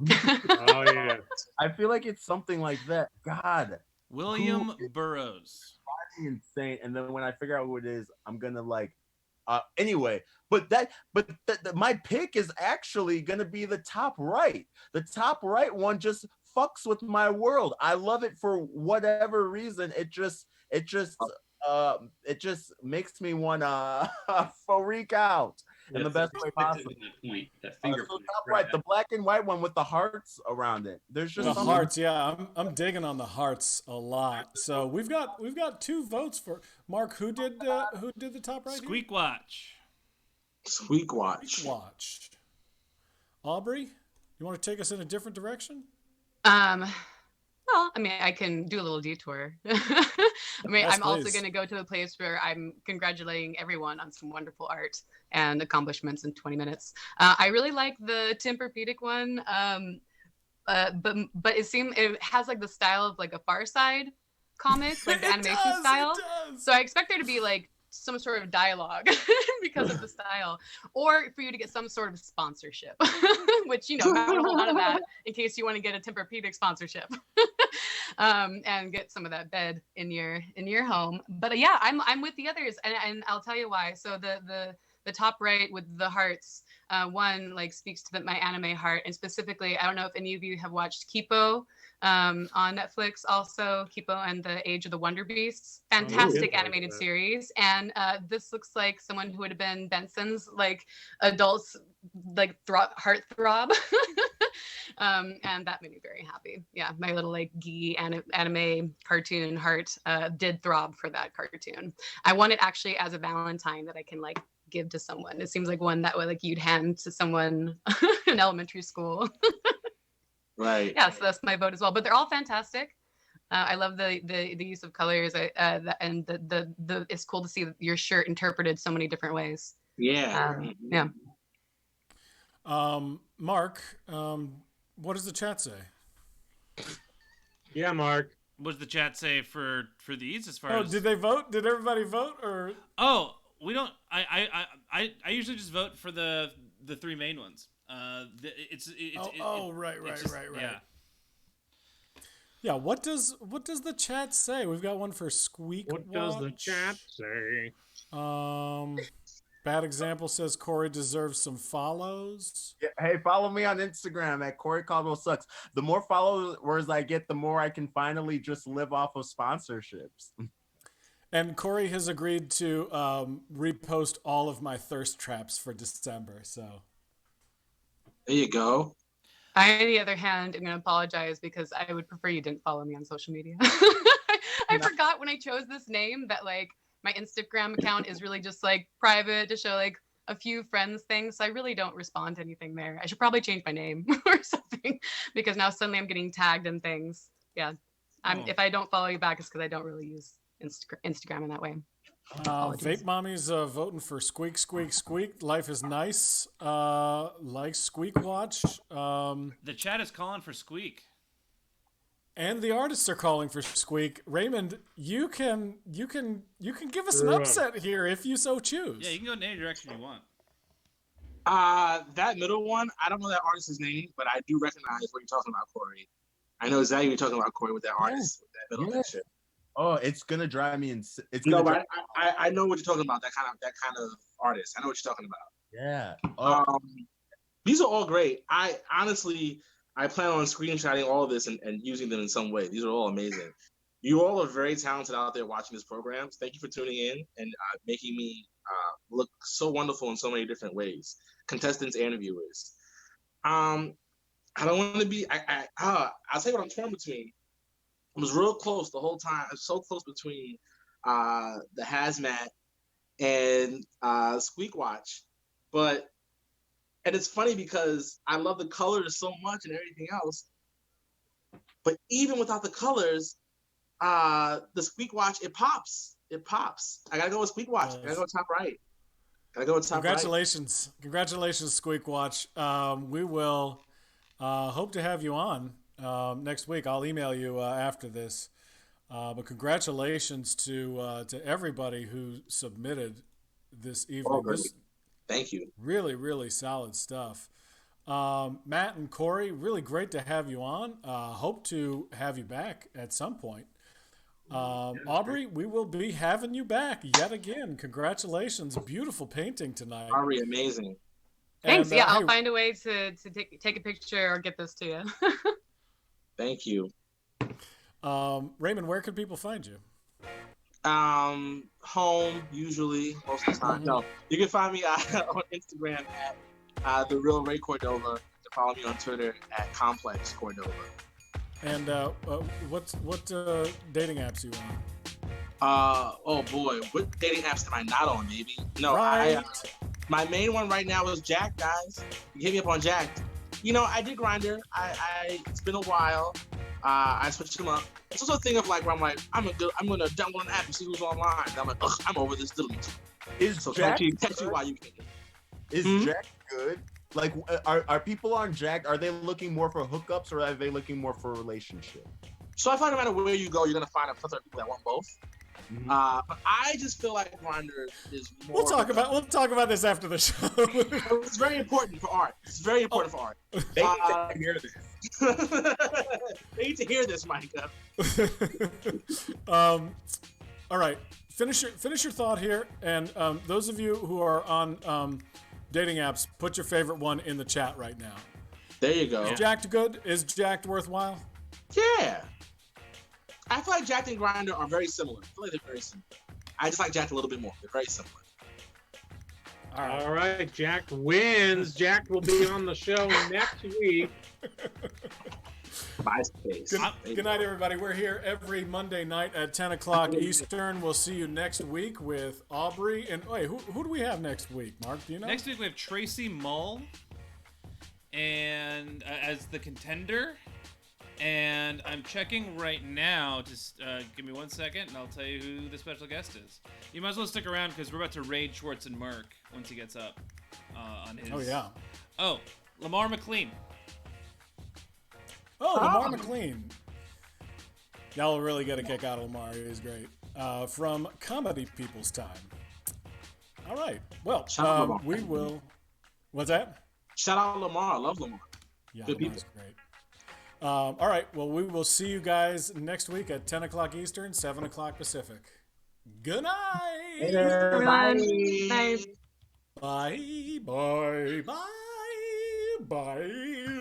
Oh yeah. I feel like it's something like that. God. William Burroughs. Insane. And then when I figure out who it is, I'm gonna like anyway, my pick is actually gonna be the top right. The top right one just fucks with my world. I love it for whatever reason. It just makes me wanna freak out in the best way possible. That finger so top right, the black and white one with the hearts around it. There's just the hearts. Yeah, I'm digging on the hearts a lot. So we've got 2 votes for Mark. Who did the top right? Squeak Watch. Squeak Watch. Aubrey, you want to take us in a different direction? Well, I mean, I can do a little detour. I mean, Yes, I'm also please. going to go to a place where I'm congratulating everyone on some wonderful art and accomplishments in 20 minutes. I really like the Tempur-Pedic one, but it has like the style of like a Far Side comic, like the animation style. It does. So I expect there to be like some sort of dialogue because of the style, or for you to get some sort of sponsorship, which not a whole lot of that in case you want to get a Tempur-Pedic sponsorship. And get some of that bed in your home. But yeah, I'm with the others, and I'll tell you why. So the top right with the hearts, one like speaks to my anime heart, and specifically, I don't know if any of you have watched Kipo on Netflix. Also, Kipo and the Age of the Wonder Beasts, fantastic animated series. And this looks like someone who would have been Benson's like adults like heart throb. And that made me very happy. Yeah, my little like geeky anime cartoon heart did throb for that cartoon. I want it actually as a Valentine that I can like give to someone. It seems like one that would like you'd hand to someone in elementary school. Right. Yeah, so that's my vote as well. But they're all fantastic. I love the use of colors. And the it's cool to see your shirt interpreted so many different ways. Yeah. Yeah. Mark, what does the chat say? Yeah, Mark. What does the chat say for these as far Oh, as? did they vote? Did everybody vote? Or We don't. I usually just vote for the 3 main ones. It's right. Yeah. Yeah, what does the chat say? We've got one for Squeak What does the chat say? Bad Example says Corey deserves some follows. Yeah, hey, follow me on Instagram at Corey Caldwell Sucks. The more followers I get, the more I can finally just live off of sponsorships. And Corey has agreed to repost all of my thirst traps for December. So There you go. I, on the other hand, am going to apologize because I would prefer you didn't follow me on social media. I forgot when I chose this name that like my Instagram account is really just like private to show like a few friends things. So I really don't respond to anything there. I should probably change my name or something because now suddenly I'm getting tagged in things. Yeah. If I don't follow you back, it's because I don't really use Instagram in that way. Vape Mommy's voting for Squeak, Squeak, Squeak. Life is nice. Like Squeak Watch. The chat is calling for Squeak. And the artists are calling for Squeak. Raymond, you can give us an upset here if you so choose. Yeah, you can go in any direction you want. That middle one, I don't know that artist's name, but I do recognize what you're talking about, Corey. I know exactly what you're talking about, Corey, with that artist, with that middle shit. Oh, it's gonna drive me insane. But I know what you're talking about. That kind of artist. I know what you're talking about. Yeah. These are all great. I honestly, I plan on screenshotting all of this and using them in some way. These are all amazing. You all are very talented out there watching this program. Thank you for tuning in and making me look so wonderful in so many different ways. Contestants and viewers. I don't want to be. I'll tell you what I'm torn between. I was real close the whole time. I was so close between the hazmat and Squeak Watch, and it's funny because I love the colors so much and everything else. But even without the colors, the Squeak Watch, it pops. It pops. I gotta go with Squeak Watch. I gotta go top right. Congratulations. Congratulations, Squeak Watch. We will hope to have you on next week. I'll email you after this. But congratulations to everybody who submitted this evening. Thank you. Really, really solid stuff. Matt and Corey, really great to have you on. Hope to have you back at some point. Aubrey, we will be having you back yet again. Congratulations. Beautiful painting tonight. Aubrey, amazing. Thanks. And, I'll find a way to take a picture or get this to you. Thank you. Raymond, where can people find you? Home, usually, most of the time. No, you can find me on Instagram at The Real Ray Cordova. You can follow me on Twitter at Complex Cordova. And what dating apps are you on? Oh boy, what dating apps am I not on, baby? No, right. My main one right now is Jack, guys. You hit me up on Jack. You know, I did Grindr. It's been a while. I switched them up. It's also a thing of like where I'm like, I'm gonna download an app and see who's online. And I'm like, ugh, I'm over this. Delete. Jack text you while you can. Is Jack good? Like, are people on Jack? Are they looking more for hookups or are they looking more for a relationship? So I find no matter where you go, you're gonna find a plethora of people that want both. Mm-hmm. But I just feel like Grindr is more. We'll talk about this after the show. It's very important for art. It's very important for art. They need to hear this. They need to hear this, Micah. All right, finish your thought here, and those of you who are on dating apps, put your favorite one in the chat right now. There you go. Is Jacked good? Is Jacked worthwhile? Yeah. I feel like Jacked and Grindr are very similar. I feel like they're very similar. I just like Jacked a little bit more. They're very similar. All right, Jack wins. Jack will be on the show next week. Good night, everybody. We're here every Monday night at 10 o'clock Eastern. We'll see you next week with Aubrey. And wait, who do we have next week, Mark? Do you know? Next week we have Tracy Mull and as the contender. And I'm checking right now. Just give me 1 second, and I'll tell you who the special guest is. You might as well stick around because we're about to raid Schwartz and Merck once he gets up on his. Oh yeah. Oh, Lamar McLean. Oh, Lamar McLean. Y'all will really get a kick out of Lamar. He's great. From Comedy People's Time. All right. Well, we will. What's that? Shout out Lamar. I love Lamar. Yeah, good Lamar's people. Great. All right. Well, we will see you guys next week at 10 o'clock Eastern, 7 o'clock Pacific. Good night. Bye. Bye. Bye. Bye. Bye. Bye.